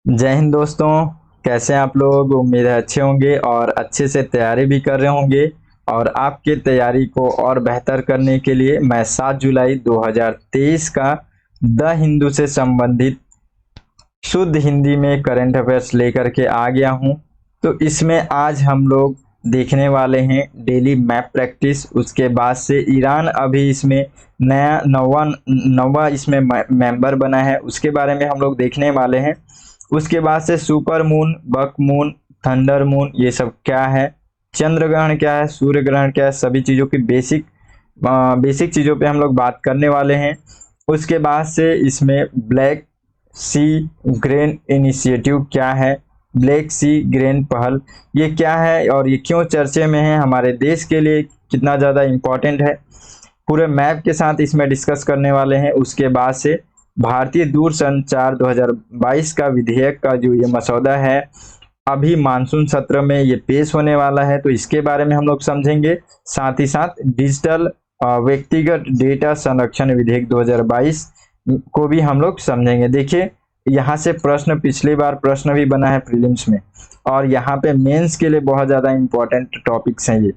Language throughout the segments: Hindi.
जय हिंद दोस्तों। कैसे हैं आप लोग? उम्मीद है अच्छे होंगे और अच्छे से तैयारी भी कर रहे होंगे। और आपकी तैयारी को और बेहतर करने के लिए मैं 7 जुलाई 2023 का द हिंदू से संबंधित शुद्ध हिंदी में करंट अफेयर्स लेकर के आ गया हूं। तो इसमें आज हम लोग देखने वाले हैं डेली मैप प्रैक्टिस। उसके बाद से ईरान अभी इसमें नया नवा नवा इसमें मेंबर बना है, उसके बारे में हम लोग देखने वाले हैं। उसके बाद से सुपर मून, बक मून, थंडर मून, ये सब क्या है, चंद्र ग्रहण क्या है, सूर्य ग्रहण क्या है, सभी चीज़ों की बेसिक चीज़ों पे हम लोग बात करने वाले हैं। उसके बाद से इसमें ब्लैक सी ग्रेन इनिशिएटिव क्या है, ब्लैक सी ग्रेन पहल ये क्या है और ये क्यों चर्चे में है, हमारे देश के लिए कितना ज़्यादा इम्पोर्टेंट है, पूरे मैप के साथ इसमें डिस्कस करने वाले हैं। उसके बाद से भारतीय दूरसंचार 2022 का विधेयक का जो ये मसौदा है अभी मानसून सत्र में ये पेश होने वाला है, तो इसके बारे में हम लोग समझेंगे। साथ ही साथ डिजिटल व्यक्तिगत डेटा संरक्षण विधेयक 2022 को भी हम लोग समझेंगे। देखिए यहाँ से प्रश्न, पिछली बार प्रश्न भी बना है प्रीलिम्स में, और यहाँ पे मेंस के लिए बहुत ज़्यादा इंपॉर्टेंट टॉपिक्स हैं ये।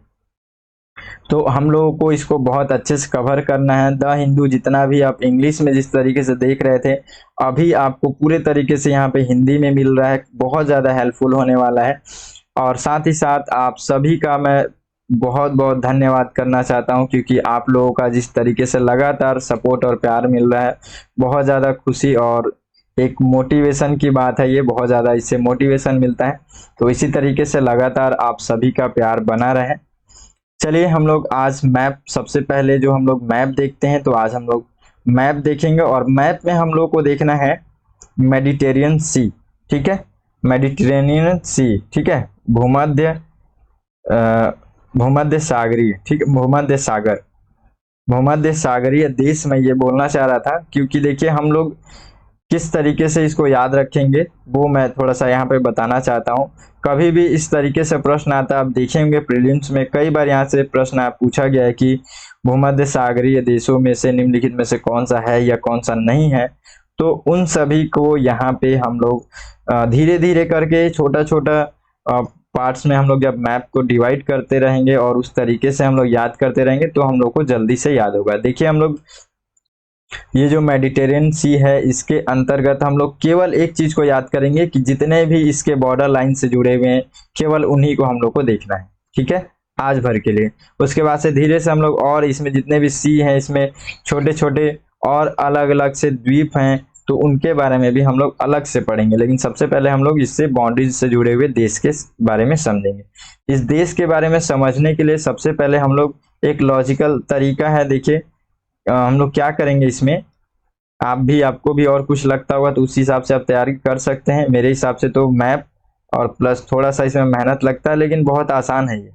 तो हम लोगों को इसको बहुत अच्छे से कवर करना है। द हिंदू जितना भी आप इंग्लिश में जिस तरीके से देख रहे थे, अभी आपको पूरे तरीके से यहाँ पे हिंदी में मिल रहा है, बहुत ज़्यादा हेल्पफुल होने वाला है। और साथ ही साथ आप सभी का मैं बहुत बहुत धन्यवाद करना चाहता हूँ, क्योंकि आप लोगों का जिस तरीके से लगातार सपोर्ट और प्यार मिल रहा है, बहुत ज़्यादा खुशी और एक मोटिवेशन की बात है ये, बहुत ज़्यादा इससे मोटिवेशन मिलता है। तो इसी तरीके से लगातार आप सभी का प्यार बना रहे। चलिए हम लोग आज मैप, सबसे पहले जो हम लोग मैप देखते हैं, तो आज हम लोग मैप देखेंगे और मैप में हम लोग को देखना है मेडिटेरियन सी, ठीक है, मेडिटेरेनियन सी, ठीक है, भूमध्य भूमध्य सागरीय, ठीक है, भूमध्य सागर, भूमध्य सागरीय देश में ये बोलना चाह रहा था, क्योंकि देखिए हम लोग किस तरीके से इसको याद रखेंगे वो मैं थोड़ा सा यहाँ पे बताना चाहता हूँ। कभी भी इस तरीके से प्रश्न आता है, आप देखेंगे प्रीलिम्स में कई बार यहाँ से प्रश्न आप पूछा गया है कि भूमध्य सागरीय देशों में से निम्नलिखित में से कौन सा है या कौन सा नहीं है। तो उन सभी को यहाँ पे हम लोग धीरे धीरे करके छोटा छोटा पार्ट्स में हम लोग जब मैप को डिवाइड करते रहेंगे और उस तरीके से हम लोग याद करते रहेंगे, तो हम लोग को जल्दी से याद होगा। देखिए हम लोग ये जो मेडिटेरियन सी है, इसके अंतर्गत हम लोग केवल एक चीज को याद करेंगे कि जितने भी इसके बॉर्डर लाइन से जुड़े हुए हैं, केवल उन्हीं को हम लोग को देखना है, ठीक है, आज भर के लिए। उसके बाद से धीरे से हम लोग और इसमें जितने भी सी हैं, इसमें छोटे छोटे और अलग अलग से द्वीप हैं, तो उनके बारे में भी हम लोग अलग से पढ़ेंगे। लेकिन सबसे पहले हम लोग इससे बाउंड्रीज से जुड़े हुए देश के बारे में समझेंगे। इस देश के बारे में समझने के लिए सबसे पहले हम लोग एक लॉजिकल तरीका है, देखिए हम लोग क्या करेंगे इसमें, आपको भी और कुछ लगता होगा तो उस हिसाब से आप तैयारी कर सकते हैं। मेरे हिसाब से तो मैप और प्लस थोड़ा सा इसमें मेहनत लगता है, लेकिन बहुत आसान है ये,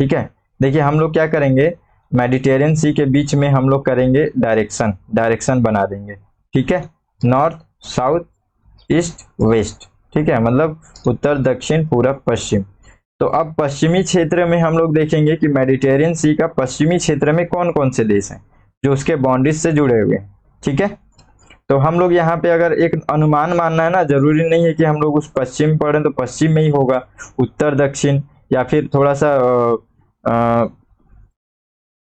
ठीक है। देखिए हम लोग क्या करेंगे, मेडिटेरियन सी के बीच में हम लोग करेंगे डायरेक्शन बना देंगे, ठीक है, नॉर्थ साउथ ईस्ट वेस्ट, ठीक है, मतलब उत्तर दक्षिण पूरब पश्चिम। तो अब पश्चिमी क्षेत्र में हम लोग देखेंगे कि मेडिटेरियन सी का पश्चिमी क्षेत्र में कौन कौन से देश हैं जो उसके बाउंड्रीज से जुड़े हुए हैं, ठीक है। तो हम लोग यहाँ पे अगर एक अनुमान मानना है ना, जरूरी नहीं है कि हम लोग उस पश्चिम पढ़ें तो पश्चिम में ही होगा, उत्तर दक्षिण या फिर थोड़ा सा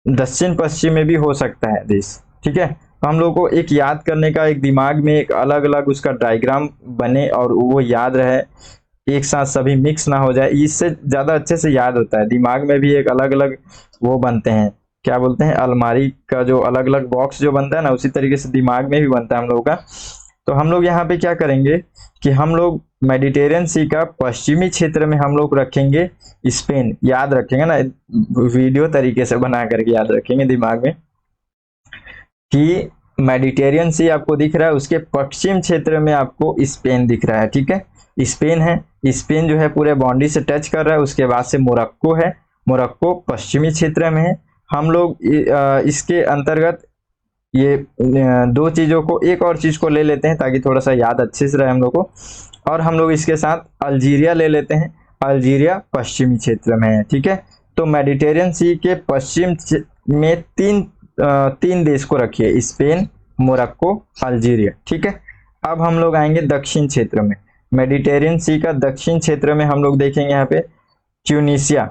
दक्षिण पश्चिम में भी हो सकता है देश, ठीक है। तो हम लोग को एक याद करने का, एक दिमाग में एक अलग अलग उसका डायग्राम बने और वो याद रहे, एक साथ सभी मिक्स ना हो जाए, इससे ज्यादा अच्छे से याद होता है। दिमाग में भी एक अलग अलग वो बनते हैं, क्या बोलते हैं, अलमारी का जो अलग अलग बॉक्स जो बनता है ना, उसी तरीके से दिमाग में भी बनता है हम लोगों का। तो हम लोग यहाँ पे क्या करेंगे कि हम लोग मेडिटेरियन सी का पश्चिमी क्षेत्र में हम लोग रखेंगे स्पेन, याद रखेंगे ना, वीडियो तरीके से बना करके याद रखेंगे दिमाग में कि मेडिटेरियन सी आपको दिख रहा है, उसके पश्चिम क्षेत्र में आपको स्पेन दिख रहा है, ठीक है, स्पेन है। स्पेन जो है पूरे बाउंड्री से टच कर रहा है। उसके बाद से मोरक्को है, मोरक्को पश्चिमी क्षेत्र में है। हम लोग इसके अंतर्गत ये दो चीजों को, एक और चीज को ले लेते हैं ताकि थोड़ा सा याद अच्छे से रहे हम लोग को, और हम लोग इसके साथ अल्जीरिया ले लेते हैं। अल्जीरिया पश्चिमी क्षेत्र में है, ठीक है। तो मेडिटेरियन सी के पश्चिम में तीन देश को रखिए, स्पेन, मोरक्को, अल्जीरिया, ठीक है। अब हम लोग आएंगे दक्षिण क्षेत्र में। मेडिटेरियन सी का दक्षिण क्षेत्र में हम लोग देखेंगे यहाँ पे ट्यूनीशिया।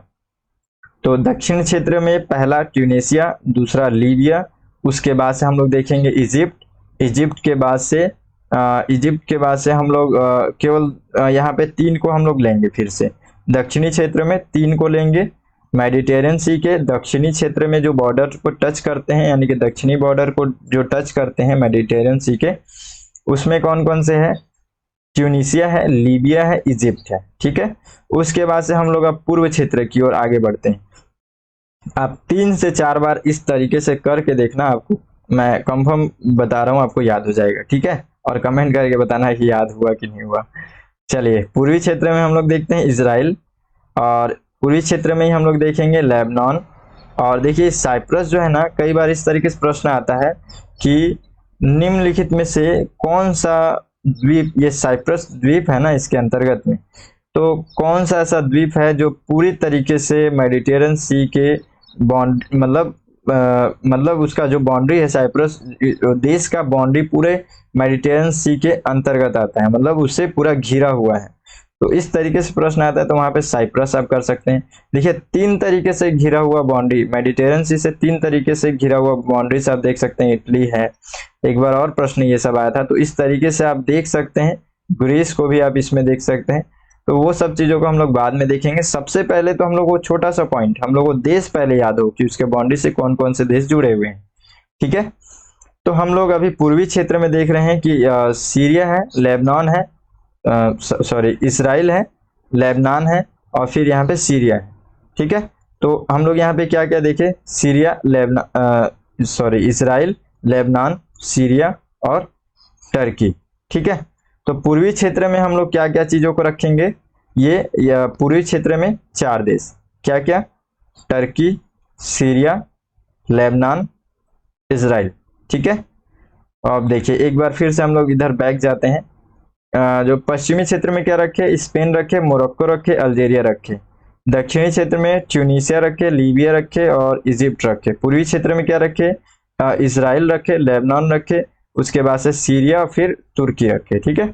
तो दक्षिण क्षेत्र में पहला ट्यूनीशिया, दूसरा लीबिया, उसके बाद से हम लोग देखेंगे इजिप्ट। इजिप्ट के बाद से हम लोग केवल यहाँ पे 3 को हम लोग लेंगे। फिर से दक्षिणी क्षेत्र में 3 को लेंगे। मेडिटेरियन सी के दक्षिणी क्षेत्र में जो बॉर्डर को टच करते हैं, यानी कि दक्षिणी बॉर्डर को जो टच करते हैं मेडिटेरियन सी के, उसमें कौन कौन से है? ट्यूनीशिया है, लीबिया है, इजिप्ट है। ठीक है, उसके बाद से हम लोग अब पूर्व क्षेत्र की ओर आगे बढ़ते हैं। आप 3 से 4 बार इस तरीके से करके देखना, आपको मैं कंफर्म बता रहा हूँ, आपको याद हो जाएगा। ठीक है, और कमेंट करके बताना है कि याद हुआ कि नहीं हुआ। चलिए, पूर्वी क्षेत्र में हम लोग देखते हैं इजराइल, और पूर्वी क्षेत्र में ही हम लोग देखेंगे लेबनान। और देखिए साइप्रस जो है ना, कई बार इस तरीके से प्रश्न आता है कि निम्नलिखित में से कौन सा द्वीप, ये साइप्रस द्वीप है ना इसके अंतर्गत में, तो कौन सा ऐसा द्वीप है जो पूरी तरीके से मेडिटेरियन सी के बॉन्ड मतलब उसका जो बाउंड्री है, साइप्रस देश का बाउंड्री पूरे मेडिटेरियन सी के अंतर्गत आता है, मतलब उससे पूरा घिरा हुआ है। तो इस तरीके से प्रश्न आता है तो वहां पे साइप्रस आप कर सकते हैं। देखिए 3 तरीके से घिरा हुआ बाउंड्री, मेडिटेरियन सी से 3 तरीके से घिरा हुआ बाउंड्री से आप देख सकते हैं। इटली है, एक बार और प्रश्न ये सब आया था, तो इस तरीके से आप देख सकते हैं। ग्रीस को भी आप इसमें देख सकते हैं। तो वो सब चीजों को हम लोग बाद में देखेंगे। सबसे पहले तो हम लोग वो छोटा सा पॉइंट, हम लोग को देश पहले याद हो कि उसके बाउंड्री से कौन कौन से देश जुड़े हुए हैं। ठीक है, तो हम लोग अभी पूर्वी क्षेत्र में देख रहे हैं कि सीरिया है, लेबनान है, सॉरी इसराइल है, लेबनान है, और फिर यहाँ पे सीरिया है। ठीक है, तो हम लोग यहाँ पे क्या क्या देखे? सीरिया, इसराइल, लेबनान, सीरिया और टर्की। ठीक है, तो पूर्वी क्षेत्र में हम लोग क्या क्या चीजों को रखेंगे? ये पूर्वी क्षेत्र में 4 देश, क्या क्या? Turkey, Syria, Lebanon, Israel. ठीक है, अब देखिए एक बार फिर से हम लोग इधर बैक जाते हैं। जो पश्चिमी क्षेत्र में क्या रखे? स्पेन रखे, मोरक्को रखे, अल्जीरिया रखे। दक्षिणी क्षेत्र में ट्यूनीशिया रखे, लीबिया रखे और इजिप्ट रखे। पूर्वी क्षेत्र में क्या रखे? इसराइल रखे, लेबनान रखे, उसके बाद से सीरिया, फिर तुर्की रखे। ठीक है,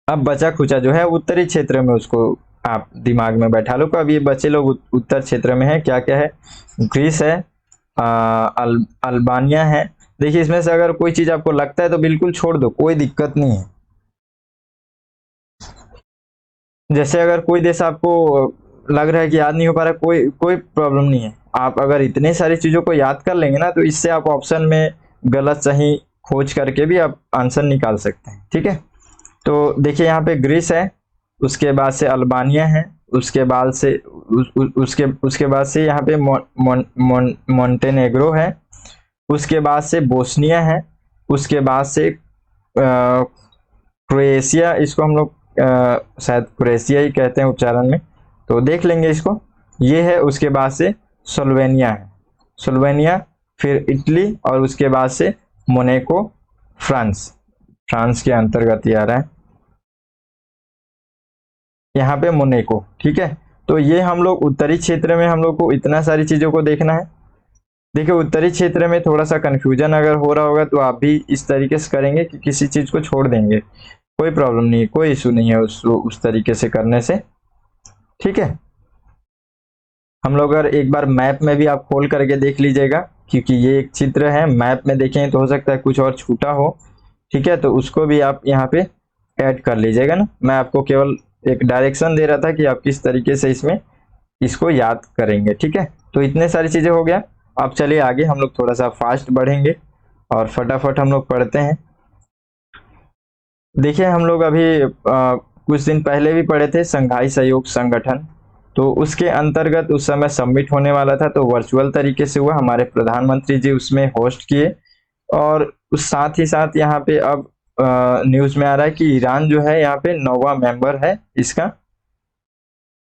अब बचा खुचा जो है उत्तरी क्षेत्र में, उसको आप दिमाग में बैठा लो। अब ये बचे लोग उत्तर क्षेत्र में है, क्या क्या है? ग्रीस है, अल्बानिया है। देखिए इसमें से अगर कोई चीज आपको लगता है तो बिल्कुल छोड़ दो, कोई दिक्कत नहीं है। जैसे अगर कोई देश आपको लग रहा है कि याद नहीं हो पा रहा, कोई कोई प्रॉब्लम नहीं है। आप अगर इतने सारी चीजों को याद कर लेंगे ना, तो इससे आप ऑप्शन में गलत सही खोज करके भी आप आंसर निकाल सकते हैं। ठीक है, तो देखिए यहाँ पे ग्रीस है, उसके बाद से अल्बानिया है, उसके बाद से उसके बाद से यहाँ पे मोंटेनेग्रो है, उसके बाद से बोस्निया है, उसके बाद से क्रोएशिया, इसको हम लोग शायद क्रोएशिया ही कहते हैं उच्चारण में, तो देख लेंगे इसको, ये है। उसके बाद से स्लोवेनिया है, स्लोवेनिया, फिर इटली, और उसके बाद से मोनाको, फ्रांस के अंतर्गत ही आ रहा है यहाँ पे मोनाको। ठीक है, तो ये हम लोग उत्तरी क्षेत्र में हम लोग को इतना सारी चीजों को देखना है। देखिए उत्तरी क्षेत्र में थोड़ा सा कंफ्यूजन अगर हो रहा होगा तो आप भी इस तरीके से करेंगे कि किसी चीज को छोड़ देंगे, कोई प्रॉब्लम नहीं है, कोई इशू नहीं है उस तरीके से करने से। ठीक है, हम लोग अगर एक बार मैप में भी आप खोल करके देख लीजिएगा, क्योंकि ये एक चित्र है, मैप में देखें तो हो सकता है कुछ और छूटा हो। ठीक है, तो उसको भी आप यहाँ पे ऐड कर लीजिएगा ना। मैं आपको केवल एक डायरेक्शन दे रहा था कि आप किस तरीके से इसको याद करेंगे। ठीक है, तो इतने सारी चीजें हो गया। अब चलिए आगे, हम लोग थोड़ा सा फास्ट बढ़ेंगे और फटाफट हम लोग पढ़ते हैं। देखिए हम लोग अभी कुछ दिन पहले भी पढ़े थे संघाई सहयोग संगठन, तो उसके अंतर्गत उस समय सबमिट होने वाला था, तो वर्चुअल तरीके से हुआ, हमारे प्रधानमंत्री जी उसमें होस्ट किए। और उस साथ ही साथ यहाँ पे अब न्यूज में आ रहा है कि ईरान जो है यहाँ पे 9वां मेंबर है इसका,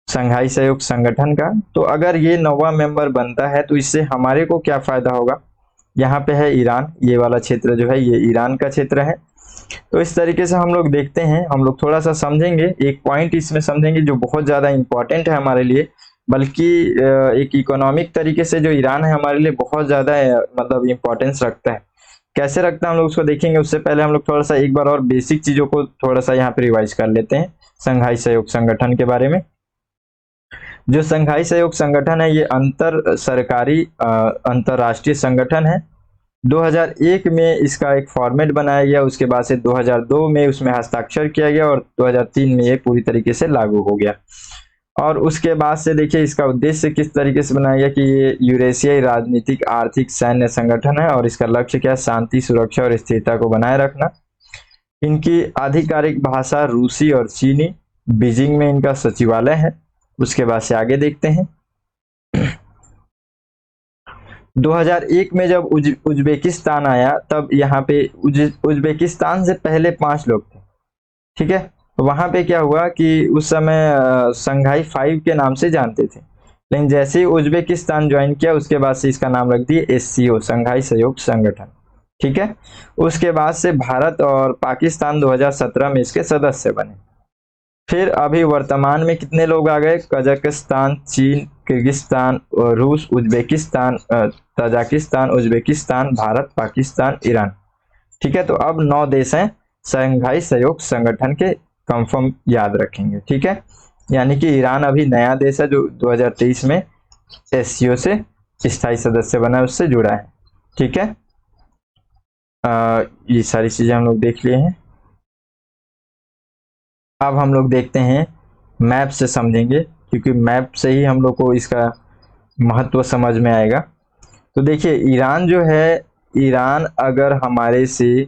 संघाई सहयोग संगठन का। तो अगर ये 9वां मेंबर बनता है तो इससे हमारे को क्या फायदा होगा? यहाँ पे है ईरान, ये वाला क्षेत्र जो है ये ईरान का क्षेत्र है। तो इस तरीके से हम लोग देखते हैं, हम लोग थोड़ा सा समझेंगे, एक पॉइंट इसमें समझेंगे जो बहुत ज्यादा इंपॉर्टेंट है हमारे लिए, बल्कि एक इकोनॉमिक तरीके से जो ईरान है हमारे लिए बहुत ज्यादा मतलब इंपॉर्टेंस रखता है। कैसे रखते हैं हम लोग उसको देखेंगे। उससे पहले हम लोग थोड़ा सा एक बार और बेसिक चीजों को थोड़ा सा यहाँ पे रिवाइज कर लेते हैं संघाई सहयोग संगठन के बारे में। जो संघाई सहयोग संगठन है ये अंतर सरकारी अंतरराष्ट्रीय संगठन है। 2001 में इसका एक फॉर्मेट बनाया गया, उसके बाद से 2002 में उसमें हस्ताक्षर किया गया और 2003 में ये पूरी तरीके से लागू हो गया। और उसके बाद से देखिए इसका उद्देश्य किस तरीके से बनाया गया कि ये यूरेशियाई राजनीतिक आर्थिक सैन्य संगठन है और इसका लक्ष्य क्या है, शांति सुरक्षा और स्थिरता को बनाए रखना। इनकी आधिकारिक भाषा रूसी और चीनी, बीजिंग में इनका सचिवालय है। उसके बाद से आगे देखते हैं। 2001 में जब उज्बेकिस्तान आया तब यहाँ पे उज्बेकिस्तान से पहले 5 लोग थे, ठीक है। तो वहां पे क्या हुआ कि उस समय संघाई 5 के नाम से जानते थे, लेकिन जैसे ही उज्बेकिस्तान ज्वाइन किया उसके बाद से इसका नाम रख दिए SCO, संघाई सहयोग संगठन, ठीक है। उसके बाद से भारत और पाकिस्तान 2017 में इसके सदस्य बने। फिर अभी वर्तमान में कितने लोग आ गए, कजाकिस्तान, चीन, किर्गिस्तान, रूस, Uzbekistan, Tajikistan, Uzbekistan, Bharat, Pakistan, Iran, ठीक है। तो अब 9 देश हैं संघाई सहयोग संगठन के, कंफर्म याद रखेंगे, ठीक है। यानी कि ईरान अभी नया देश है जो 2023 में SCO से स्थायी सदस्य बना है, उससे जुड़ा है, ठीक है। ये सारी चीजें हम लोग देख लिए हैं। अब हम लोग देखते हैं मैप से समझेंगे, क्योंकि मैप से ही हम लोग को इसका महत्व समझ में आएगा। तो देखिए ईरान जो है, ईरान अगर हमारे से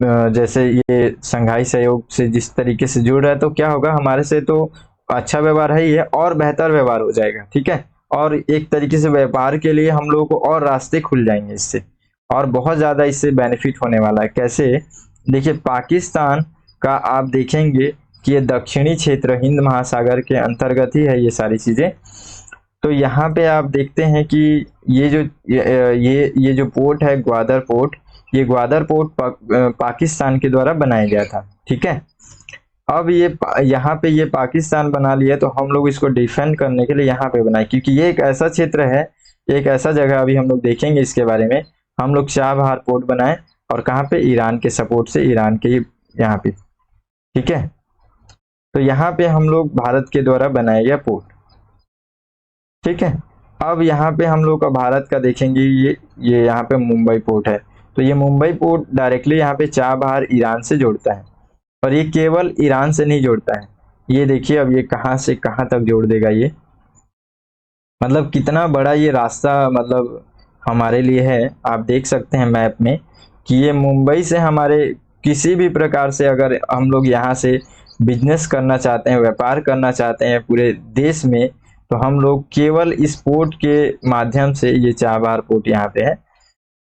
जैसे ये संघाई सहयोग से जिस तरीके से जुड़ रहा है तो क्या होगा, हमारे से तो अच्छा व्यवहार है ही है और बेहतर व्यवहार हो जाएगा, ठीक है। और एक तरीके से व्यापार के लिए हम लोगों को और रास्ते खुल जाएंगे इससे, और बहुत ज्यादा इससे बेनिफिट होने वाला है। कैसे, देखिए पाकिस्तान का आप देखेंगे कि ये दक्षिणी क्षेत्र हिंद महासागर के अंतर्गत ही है ये सारी चीजें। तो यहाँ पे आप देखते हैं कि ये जो पोर्ट है ग्वादर पोर्ट, ये ग्वादर पोर्ट पाकिस्तान के द्वारा बनाया गया था, ठीक है। अब ये यहाँ पे ये पाकिस्तान बना लिया तो हम लोग इसको डिफेंड करने के लिए यहाँ पे बनाए, क्योंकि ये एक ऐसा क्षेत्र है, एक ऐसा जगह, अभी हम लोग देखेंगे इसके बारे में। हम लोग चाबहार पोर्ट बनाए और कहाँ पे, ईरान के सपोर्ट से, ईरान के यहाँ पे, ठीक है। तो यहाँ पे हम लोग भारत के द्वारा बनाया गया पोर्ट, ठीक है। अब यहाँ पे हम लोग का भारत का देखेंगे, ये यहाँ पे मुंबई पोर्ट है। तो ये मुंबई पोर्ट डायरेक्टली यहाँ पे चाबहार ईरान से जोड़ता है, और ये केवल ईरान से नहीं जोड़ता है। ये देखिए अब ये कहाँ से कहाँ तक जोड़ देगा, ये मतलब कितना बड़ा ये रास्ता मतलब हमारे लिए है। आप देख सकते हैं मैप में कि ये मुंबई से हमारे किसी भी प्रकार से अगर हम लोग यहाँ से बिजनेस करना चाहते हैं, व्यापार करना चाहते हैं पूरे देश में, तो हम लोग केवल इस पोर्ट के माध्यम से, ये चाबहार पोर्ट यहाँ पे है,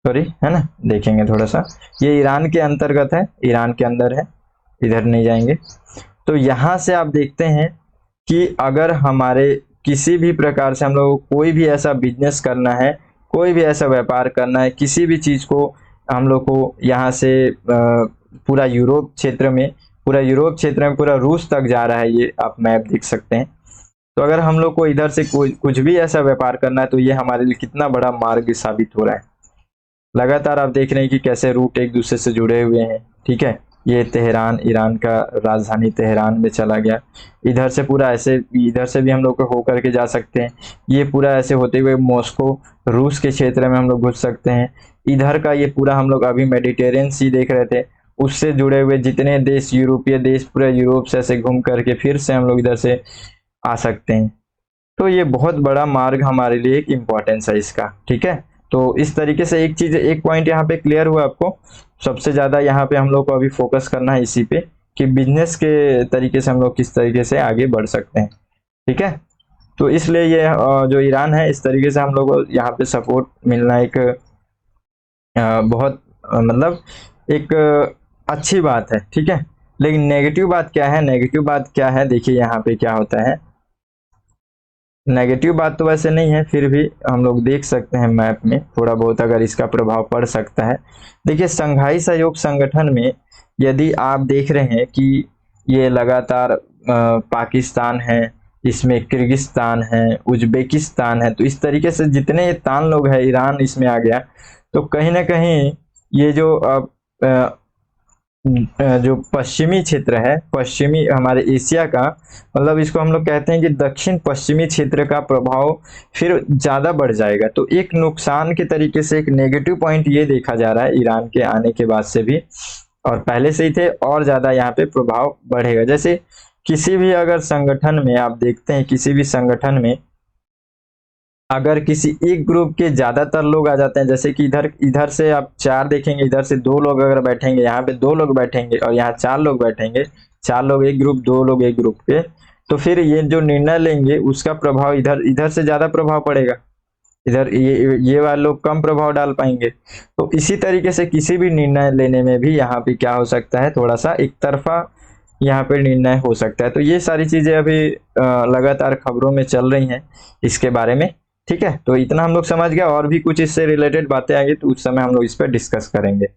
सॉरी, है ना, देखेंगे थोड़ा सा, ये ईरान के अंतर्गत है, ईरान के अंदर है, इधर नहीं जाएंगे। तो यहाँ से आप देखते हैं कि अगर हमारे किसी भी प्रकार से हम लोग कोई भी ऐसा बिजनेस करना है, कोई भी ऐसा व्यापार करना है, किसी भी चीज को हम लोग को यहाँ से पूरा यूरोप क्षेत्र में, पूरा रूस तक जा रहा है, ये आप मैप देख सकते हैं। तो अगर हम लोग को इधर से कुछ भी ऐसा व्यापार करना है तो ये हमारे लिए कितना बड़ा मार्ग साबित हो रहा है। लगातार आप देख रहे हैं कि कैसे रूट एक दूसरे से जुड़े हुए हैं, ठीक है। ये तेहरान, ईरान का राजधानी तेहरान में चला गया, इधर से पूरा ऐसे, इधर से भी हम लोग को होकर के जा सकते हैं, ये पूरा ऐसे होते हुए मॉस्को रूस के क्षेत्र में हम लोग घुस सकते हैं। इधर का ये पूरा हम लोग अभी मेडिटेरियन सी देख रहे थे, उससे जुड़े हुए जितने देश, यूरोपीय देश, पूरा यूरोप से ऐसे घूम करके फिर से हम लोग इधर से आ सकते हैं। तो ये बहुत बड़ा मार्ग हमारे लिए एक इम्पोर्टेंस है इसका, ठीक है। तो इस तरीके से एक चीज, एक पॉइंट यहाँ पे क्लियर हुआ आपको। सबसे ज्यादा यहाँ पे हम लोग को अभी फोकस करना है इसी पे कि बिजनेस के तरीके से हम लोग किस तरीके से आगे बढ़ सकते हैं, ठीक है। तो इसलिए ये जो ईरान है, इस तरीके से हम लोग को यहाँ पे सपोर्ट मिलना एक बहुत मतलब एक अच्छी बात है, ठीक है। लेकिन नेगेटिव बात क्या है, नेगेटिव बात क्या है, देखिए यहाँ पे क्या होता है। नेगेटिव बात तो वैसे नहीं है, फिर भी हम लोग देख सकते हैं मैप में थोड़ा बहुत अगर इसका प्रभाव पड़ सकता है। देखिए संघाई सहयोग संगठन में यदि आप देख रहे हैं कि ये लगातार पाकिस्तान है, इसमें किर्गिस्तान है, उज्बेकिस्तान है, तो इस तरीके से जितने तान लोग हैं, ईरान इसमें आ गया, तो कहीं ना कहीं ये जो जो पश्चिमी क्षेत्र है, पश्चिमी हमारे एशिया का, मतलब इसको हम लोग कहते हैं कि दक्षिण पश्चिमी क्षेत्र का प्रभाव फिर ज़्यादा बढ़ जाएगा। तो एक नुकसान के तरीके से एक नेगेटिव पॉइंट ये देखा जा रहा है ईरान के आने के बाद से भी, और पहले से ही थे, और ज़्यादा यहाँ पे प्रभाव बढ़ेगा। जैसे किसी भी अगर संगठन में आप देखते हैं, किसी भी संगठन में अगर किसी एक ग्रुप के ज्यादातर लोग आ जाते हैं, जैसे कि इधर इधर से आप 4 देखेंगे, इधर से 2 लोग अगर बैठेंगे, यहाँ पे 2 लोग बैठेंगे और यहाँ 4 लोग बैठेंगे, 4 लोग एक ग्रुप, 2 लोग एक ग्रुप के, तो फिर ये जो निर्णय लेंगे उसका प्रभाव इधर इधर से ज्यादा प्रभाव पड़ेगा, इधर ये वाले लोग कम प्रभाव डाल पाएंगे। तो इसी तरीके से किसी भी निर्णय लेने में भी यहाँ पे क्या हो सकता है, थोड़ा सा एक तरफा यहाँ पे निर्णय हो सकता है। तो ये सारी चीजें अभी लगातार खबरों में चल रही हैं इसके बारे में। ठीक है, तो इतना हम लोग समझ गए, और भी कुछ इससे रिलेटेड बातें आएंगी तो उस समय हम लोग इस पर डिस्कस करेंगे।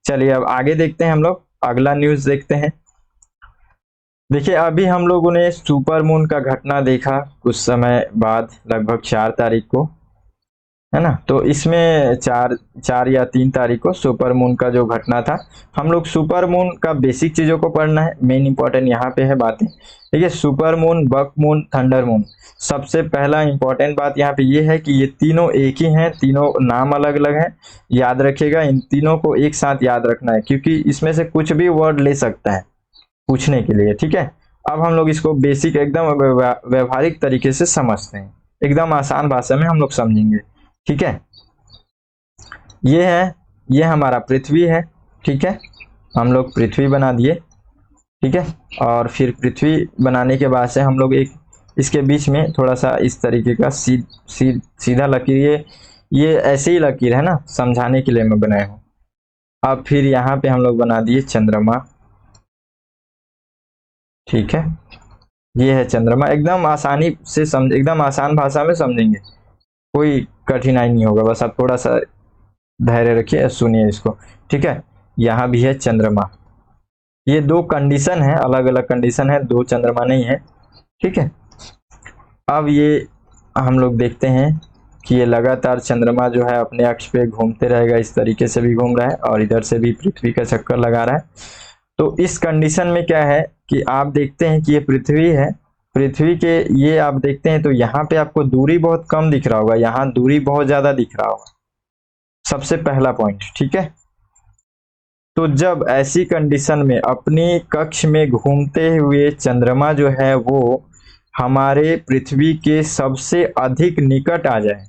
चलिए अब आगे देखते हैं, हम लोग अगला न्यूज देखते हैं। देखिए अभी हम लोगों ने सुपर मून का घटना देखा कुछ समय बाद, लगभग 4 तारीख को, है ना। तो इसमें 4 या 3 तारीख को सुपर मून का जो घटना था, हम लोग सुपर मून का बेसिक चीजों को पढ़ना है, मेन इंपॉर्टेंट यहाँ पे है बातें। देखिए सुपर मून, बक मून, थंडर मून, सबसे पहला इंपॉर्टेंट बात यहाँ पे ये है कि ये तीनों एक ही हैं, तीनों नाम अलग अलग हैं। याद रखिएगा, इन तीनों को एक साथ याद रखना है, क्योंकि इसमें से कुछ भी वर्ड ले सकता है पूछने के लिए। ठीक है, अब हम लोग इसको बेसिक एकदम व्यवहारिक तरीके से समझते हैं, एकदम आसान भाषा में हम लोग समझेंगे। ठीक है, ये है, ये हमारा पृथ्वी है। ठीक है, हम लोग पृथ्वी बना दिए। ठीक है, और फिर पृथ्वी बनाने के बाद से हम लोग एक इसके बीच में थोड़ा सा इस तरीके का सीधा लकीर, ये ऐसे ही लकीर है ना, समझाने के लिए मैं बनाया हूँ। अब फिर यहाँ पे हम लोग बना दिए चंद्रमा। ठीक है, ये है चंद्रमा, एकदम आसानी से समझ, एकदम आसान भाषा में समझेंगे, कोई कठिनाई नहीं होगा, बस आप थोड़ा सा धैर्य रखिए, सुनिए इसको। ठीक है, यहाँ भी है चंद्रमा। ये 2 कंडीशन है, अलग अलग कंडीशन है, 2 चंद्रमा नहीं है। ठीक है, अब ये हम लोग देखते हैं कि ये लगातार चंद्रमा जो है अपने अक्ष पे घूमते रहेगा, इस तरीके से भी घूम रहा है और इधर से भी पृथ्वी का चक्कर लगा रहा है। तो इस कंडीशन में क्या है कि आप देखते हैं कि ये पृथ्वी है, पृथ्वी के ये आप देखते हैं तो यहाँ पे आपको दूरी बहुत कम दिख रहा होगा, यहाँ दूरी बहुत ज्यादा दिख रहा होगा, सबसे पहला पॉइंट। ठीक है, तो जब ऐसी कंडीशन में अपनी कक्ष में घूमते हुए चंद्रमा जो है वो हमारे पृथ्वी के सबसे अधिक निकट आ जाए,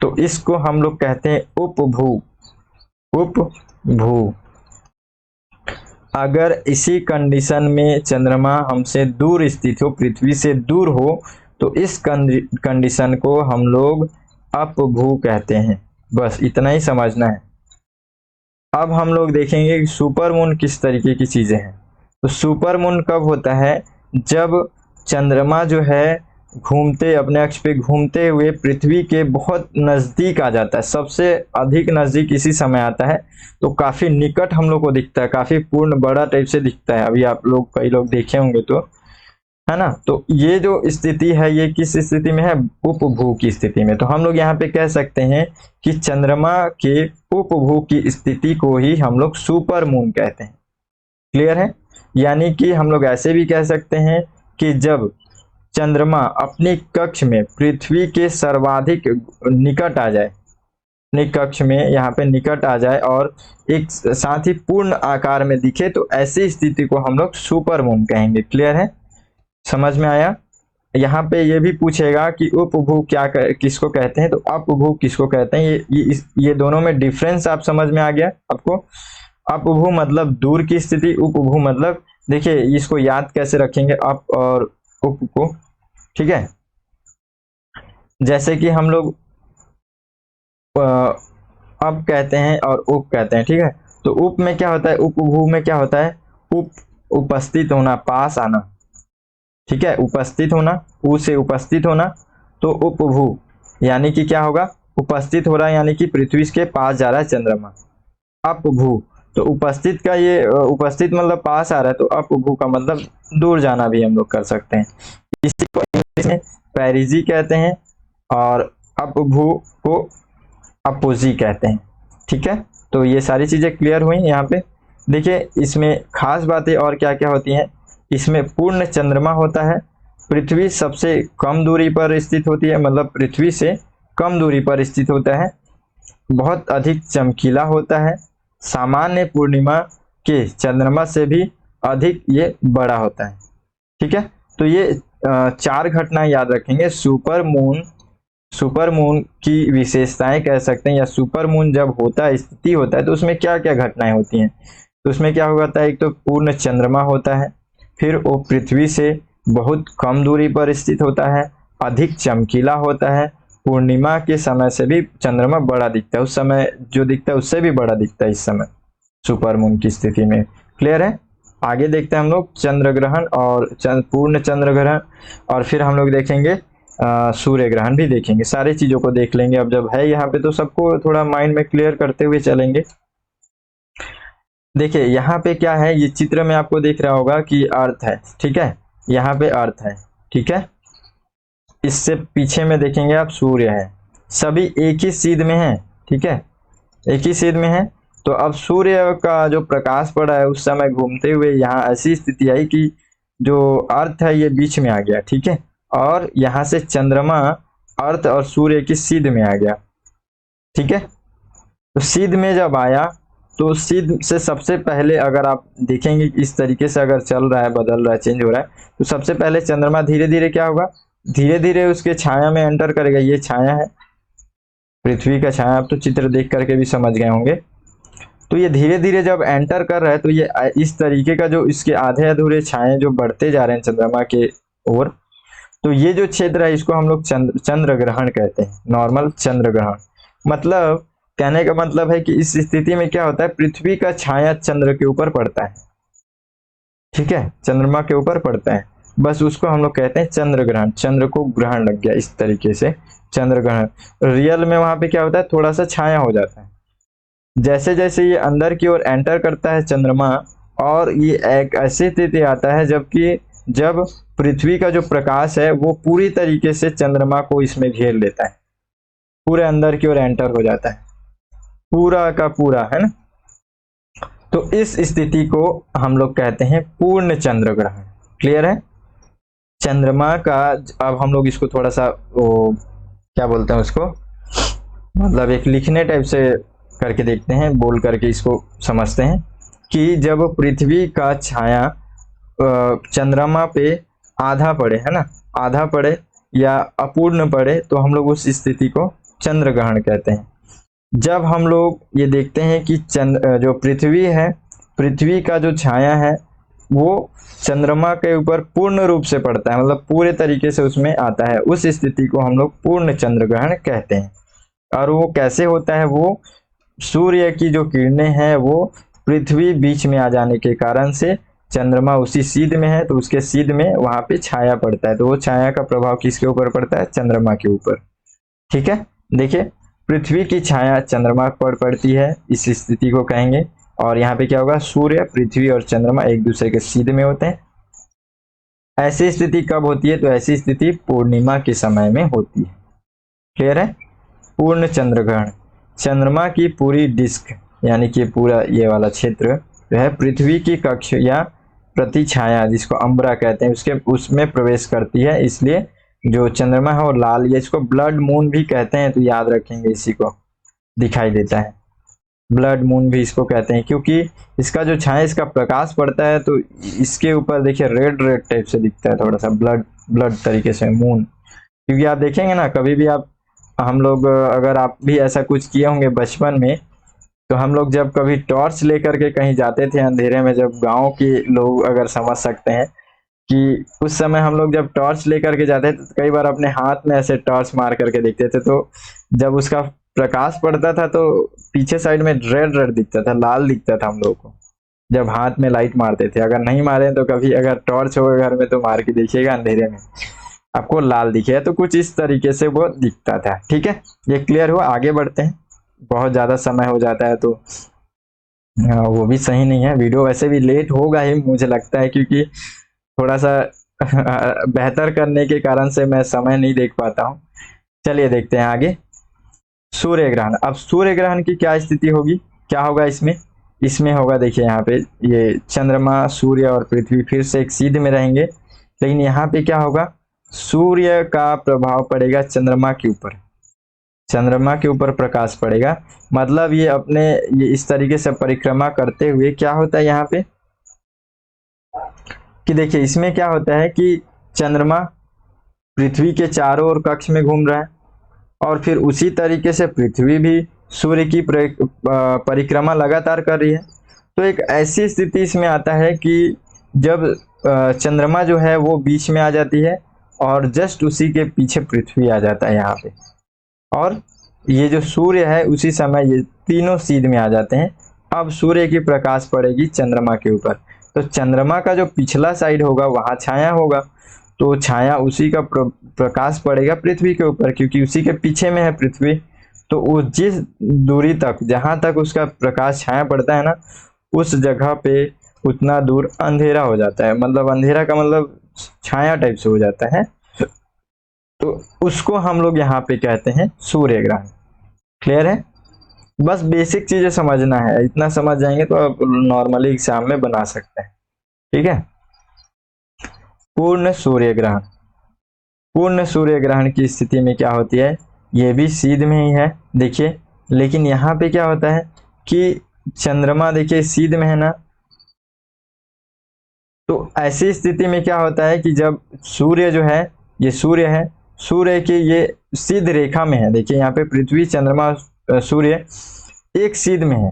तो इसको हम लोग कहते हैं उपभू। उपभू। अगर इसी कंडीशन में चंद्रमा हमसे दूर स्थित हो, पृथ्वी से दूर हो, तो इस कंडीशन को हम लोग अपभू कहते हैं। बस इतना ही समझना है। अब हम लोग देखेंगे कि सुपर मून किस तरीके की चीजें हैं। तो सुपर मून कब होता है, जब चंद्रमा जो है घूमते, अपने अक्ष पे घूमते हुए पृथ्वी के बहुत नजदीक आ जाता है, सबसे अधिक नजदीक इसी समय आता है, तो काफी निकट हम लोग को दिखता है, काफी पूर्ण बड़ा टाइप से दिखता है। अभी आप लोग, कई लोग देखे होंगे तो, है ना। तो ये जो स्थिति है, ये किस स्थिति में है, उपभू की स्थिति में। तो हम लोग यहाँ पे कह सकते हैं कि चंद्रमा के उपभू की स्थिति को ही हम लोग सुपर मून कहते हैं। क्लियर है, यानी कि हम लोग ऐसे भी कह सकते हैं कि जब चंद्रमा अपनी कक्ष में पृथ्वी के सर्वाधिक निकट आ जाए, अपनी कक्ष में यहाँ पे निकट आ जाए और एक साथ ही पूर्ण आकार में दिखे, तो ऐसी स्थिति को हम लोग सुपर मून कहेंगे। क्लियर है, समझ में आया। यहाँ पे ये भी पूछेगा कि उपभू किसको कहते हैं, तो अपभू किसको कहते हैं। ये दोनों में डिफरेंस आप समझ में आ गया आपको। अपभू मतलब दूर की स्थिति, उपभू मतलब, देखिए इसको याद कैसे रखेंगे, अप और उप को। ठीक है, जैसे कि हम लोग अप कहते हैं और उप कहते हैं। ठीक है, तो उप में क्या होता है, उपभू में क्या होता है, उपस्थित होना, पास आना। ठीक है, उपस्थित होना, उ से उपस्थित होना, तो उपभू यानी कि क्या होगा, उपस्थित हो रहा है, यानी कि पृथ्वी के पास जा रहा है चंद्रमा। अपभू, तो उपस्थित का ये उपस्थित मतलब पास आ रहा है, तो अपभू का मतलब दूर जाना भी हम लोग कर सकते हैं। इसी को इंग्लिश में पैरिजी कहते हैं और अपभू को अपोजी कहते हैं। ठीक है, तो ये सारी चीज़ें क्लियर हुई यहाँ पे। देखिए इसमें खास बातें और क्या क्या होती हैं। इसमें पूर्ण चंद्रमा होता है, पृथ्वी सबसे कम दूरी पर स्थित होती है, मतलब पृथ्वी से कम दूरी पर स्थित होता है, बहुत अधिक चमकीला होता है, सामान्य पूर्णिमा के चंद्रमा से भी अधिक ये बड़ा होता है। ठीक है, तो ये चार घटनाएं याद रखेंगे। सुपर मून की विशेषताएं कह सकते हैं, या सुपर मून जब होता है, स्थिति होता है, तो उसमें क्या क्या घटनाएं होती हैं। तो उसमें क्या होता है, एक तो पूर्ण चंद्रमा होता है, फिर वो पृथ्वी से बहुत कम दूरी पर स्थित होता है, अधिक चमकीला होता है, पूर्णिमा के समय से भी चंद्रमा बड़ा दिखता है, उस समय जो दिखता है उससे भी बड़ा दिखता है इस समय सुपर मून की स्थिति में। क्लियर है। आगे देखते हैं हम लोग चंद्र ग्रहण और पूर्ण चंद्र ग्रहण, और फिर हम लोग देखेंगे सूर्य ग्रहण भी देखेंगे। सारी चीजों को देख लेंगे। अब जब है यहाँ पे तो सबको थोड़ा माइंड में क्लियर करते हुए चलेंगे। देखिए यहाँ पे क्या है, ये चित्र में आपको दिख रहा होगा कि अर्थ है। ठीक है, यहाँ पे अर्थ है। ठीक है, इससे पीछे में देखेंगे आप सूर्य है, सभी एक ही सीध में है। ठीक है, एक ही सीध में है। तो अब सूर्य का जो प्रकाश पड़ा है उस समय घूमते हुए यहाँ ऐसी स्थिति आई कि जो अर्थ है ये बीच में आ गया। ठीक है, और यहाँ से चंद्रमा अर्थ और सूर्य की सीध में आ गया। ठीक है, तो सीध में जब आया तो सीध से सबसे पहले अगर आप देखेंगे इस तरीके से अगर चल रहा है, बदल रहा है, चेंज हो रहा है, तो सबसे पहले चंद्रमा धीरे धीरे क्या होगा, धीरे धीरे उसके छाया में एंटर करेगा। ये छाया है, पृथ्वी का छाया, आप तो चित्र देख करके भी समझ गए होंगे। तो ये धीरे धीरे जब एंटर कर रहा है तो ये इस तरीके का जो इसके आधे अधूरे छाए जो बढ़ते जा रहे हैं चंद्रमा के ओर, तो ये जो क्षेत्र है इसको हम लोग चंद्र ग्रहण कहते हैं। नॉर्मल चंद्र ग्रहण मतलब, कहने का मतलब है कि इस स्थिति में क्या होता है, पृथ्वी का छाया चंद्र के ऊपर पड़ता है। ठीक है, चंद्रमा के ऊपर पड़ता है, बस उसको हम लोग कहते हैं चंद्र ग्रहण। चंद्र को ग्रहण लग गया इस तरीके से, चंद्र ग्रहण। रियल में वहां पे क्या होता है, थोड़ा सा छाया हो जाता है। जैसे जैसे ये अंदर की ओर एंटर करता है चंद्रमा, और ये एक ऐसी स्थिति आता है जब पृथ्वी का जो प्रकाश है वो पूरी तरीके से चंद्रमा को इसमें घेर लेता है, पूरे अंदर की ओर एंटर हो जाता है, पूरा का पूरा, है ना। तो इस स्थिति को हम लोग कहते हैं पूर्ण चंद्र ग्रहण। क्लियर है। चंद्रमा का अब हम लोग इसको थोड़ा सा क्या बोलते हैं उसको, मतलब एक लिखने टाइप से करके देखते हैं, बोल करके इसको समझते हैं कि जब पृथ्वी का छाया चंद्रमा पे आधा पड़े, है ना, आधा पड़े या अपूर्ण पड़े, तो हम लोग उस स्थिति को चंद्र ग्रहण कहते हैं। जब हम लोग ये देखते हैं कि जो पृथ्वी है, पृथ्वी का जो छाया है वो चंद्रमा के ऊपर पूर्ण रूप से पड़ता है, मतलब पूरे तरीके से उसमें आता है, उस स्थिति को हम लोग पूर्ण चंद्र ग्रहण कहते हैं। और वो कैसे होता है, वो सूर्य की जो किरणें हैं वो पृथ्वी बीच में आ जाने के कारण से, चंद्रमा उसी सीध में है तो उसके सीध में वहां पे छाया पड़ता है, तो वो छाया का प्रभाव किसके ऊपर पड़ता है, चंद्रमा के ऊपर। ठीक है, देखिए पृथ्वी की छाया चंद्रमा पर पड़ती है, इस स्थिति को कहेंगे। और यहाँ पे क्या होगा, सूर्य, पृथ्वी और चंद्रमा एक दूसरे के सीध में होते हैं। ऐसी स्थिति कब होती है, तो ऐसी स्थिति पूर्णिमा के समय में होती है। क्लियर है। पूर्ण चंद्र ग्रहण, चंद्रमा की पूरी डिस्क यानी कि पूरा ये वाला क्षेत्र जो है पृथ्वी की कक्ष या प्रतिछाया, जिसको अम्बरा कहते हैं, उसमें प्रवेश करती है, इसलिए जो चंद्रमा है वो लाल, ये इसको ब्लड मून भी कहते हैं, तो याद रखेंगे, इसी को दिखाई देता है, ब्लड मून भी इसको कहते हैं, क्योंकि इसका जो छाया, इसका प्रकाश पड़ता है तो इसके ऊपर देखिए रेड रेड टाइप से दिखता है, थोड़ा सा ब्लड ब्लड तरीके से मून। क्योंकि आप देखेंगे ना, कभी भी आप, हम लोग अगर आप भी ऐसा कुछ किए होंगे बचपन में, तो हम लोग जब कभी टॉर्च लेकर के कहीं जाते थे अंधेरे में, जब गांव के लोग अगर समझ सकते हैं कि उस समय हम लोग जब टॉर्च लेकर के जाते थे तो कई बार अपने हाथ में ऐसे टॉर्च मार करके देखते थे, तो जब उसका प्रकाश पड़ता था तो पीछे साइड में रेड रेड दिखता था, लाल दिखता था हम लोग को, जब हाथ में लाइट मारते थे। अगर नहीं मारे तो कभी अगर टॉर्च होगा घर में तो मार के देखिएगा, अंधेरे में आपको लाल दिखेगा, तो कुछ इस तरीके से वो दिखता था। ठीक है, ये क्लियर हुआ। आगे बढ़ते हैं, बहुत ज्यादा समय हो जाता है तो वो भी सही नहीं है। वीडियो वैसे भी लेट होगा ही मुझे लगता है, क्योंकि थोड़ा सा बेहतर करने के कारण से मैं समय नहीं देख पाता हूँ। चलिए देखते हैं आगे। सूर्य ग्रहण, अब सूर्य ग्रहण की क्या स्थिति होगी, क्या होगा इसमें, इसमें होगा देखिए यहाँ पे ये चंद्रमा, सूर्य और पृथ्वी फिर से एक सीध में रहेंगे, लेकिन यहाँ पे क्या होगा, सूर्य का प्रभाव पड़ेगा चंद्रमा के ऊपर, चंद्रमा के ऊपर प्रकाश पड़ेगा। मतलब ये अपने ये इस तरीके से परिक्रमा करते हुए क्या होता है यहाँ पे कि देखिए इसमें क्या होता है कि चंद्रमा पृथ्वी के चारों ओर कक्ष में घूम रहा है और फिर उसी तरीके से पृथ्वी भी सूर्य की परिक्रमा लगातार कर रही है। तो एक ऐसी स्थिति इसमें आता है कि जब चंद्रमा जो है वो बीच में आ जाती है और जस्ट उसी के पीछे पृथ्वी आ जाता है यहाँ पे, और ये जो सूर्य है उसी समय ये तीनों सीध में आ जाते हैं। अब सूर्य की प्रकाश पड़ेगी चंद्रमा के ऊपर, तो चंद्रमा का जो पिछला साइड होगा वहां छाया होगा, तो छाया उसी का प्रकाश पड़ेगा पृथ्वी के ऊपर, क्योंकि उसी के पीछे में है पृथ्वी। तो वो जिस दूरी तक जहां तक उसका प्रकाश छाया पड़ता है ना, उस जगह पे उतना दूर अंधेरा हो जाता है। मतलब अंधेरा का मतलब छाया टाइप से हो जाता है, तो उसको हम लोग यहाँ पे कहते हैं सूर्य ग्रहण। क्लियर है? बस बेसिक चीजें समझना है, इतना समझ जाएंगे तो आप नॉर्मली एग्जाम में बना सकते हैं। ठीक है। पूर्ण सूर्य ग्रहण, पूर्ण सूर्य ग्रहण की स्थिति में क्या होती है, ये भी सीध में ही है देखिए, लेकिन यहाँ पे क्या होता है कि चंद्रमा देखिए सीध में है ना, तो ऐसी स्थिति में क्या होता है कि जब सूर्य जो है, ये सूर्य है, सूर्य की ये सीध रेखा में है, देखिए यहाँ पे पृथ्वी, चंद्रमा, सूर्य एक सीध में है,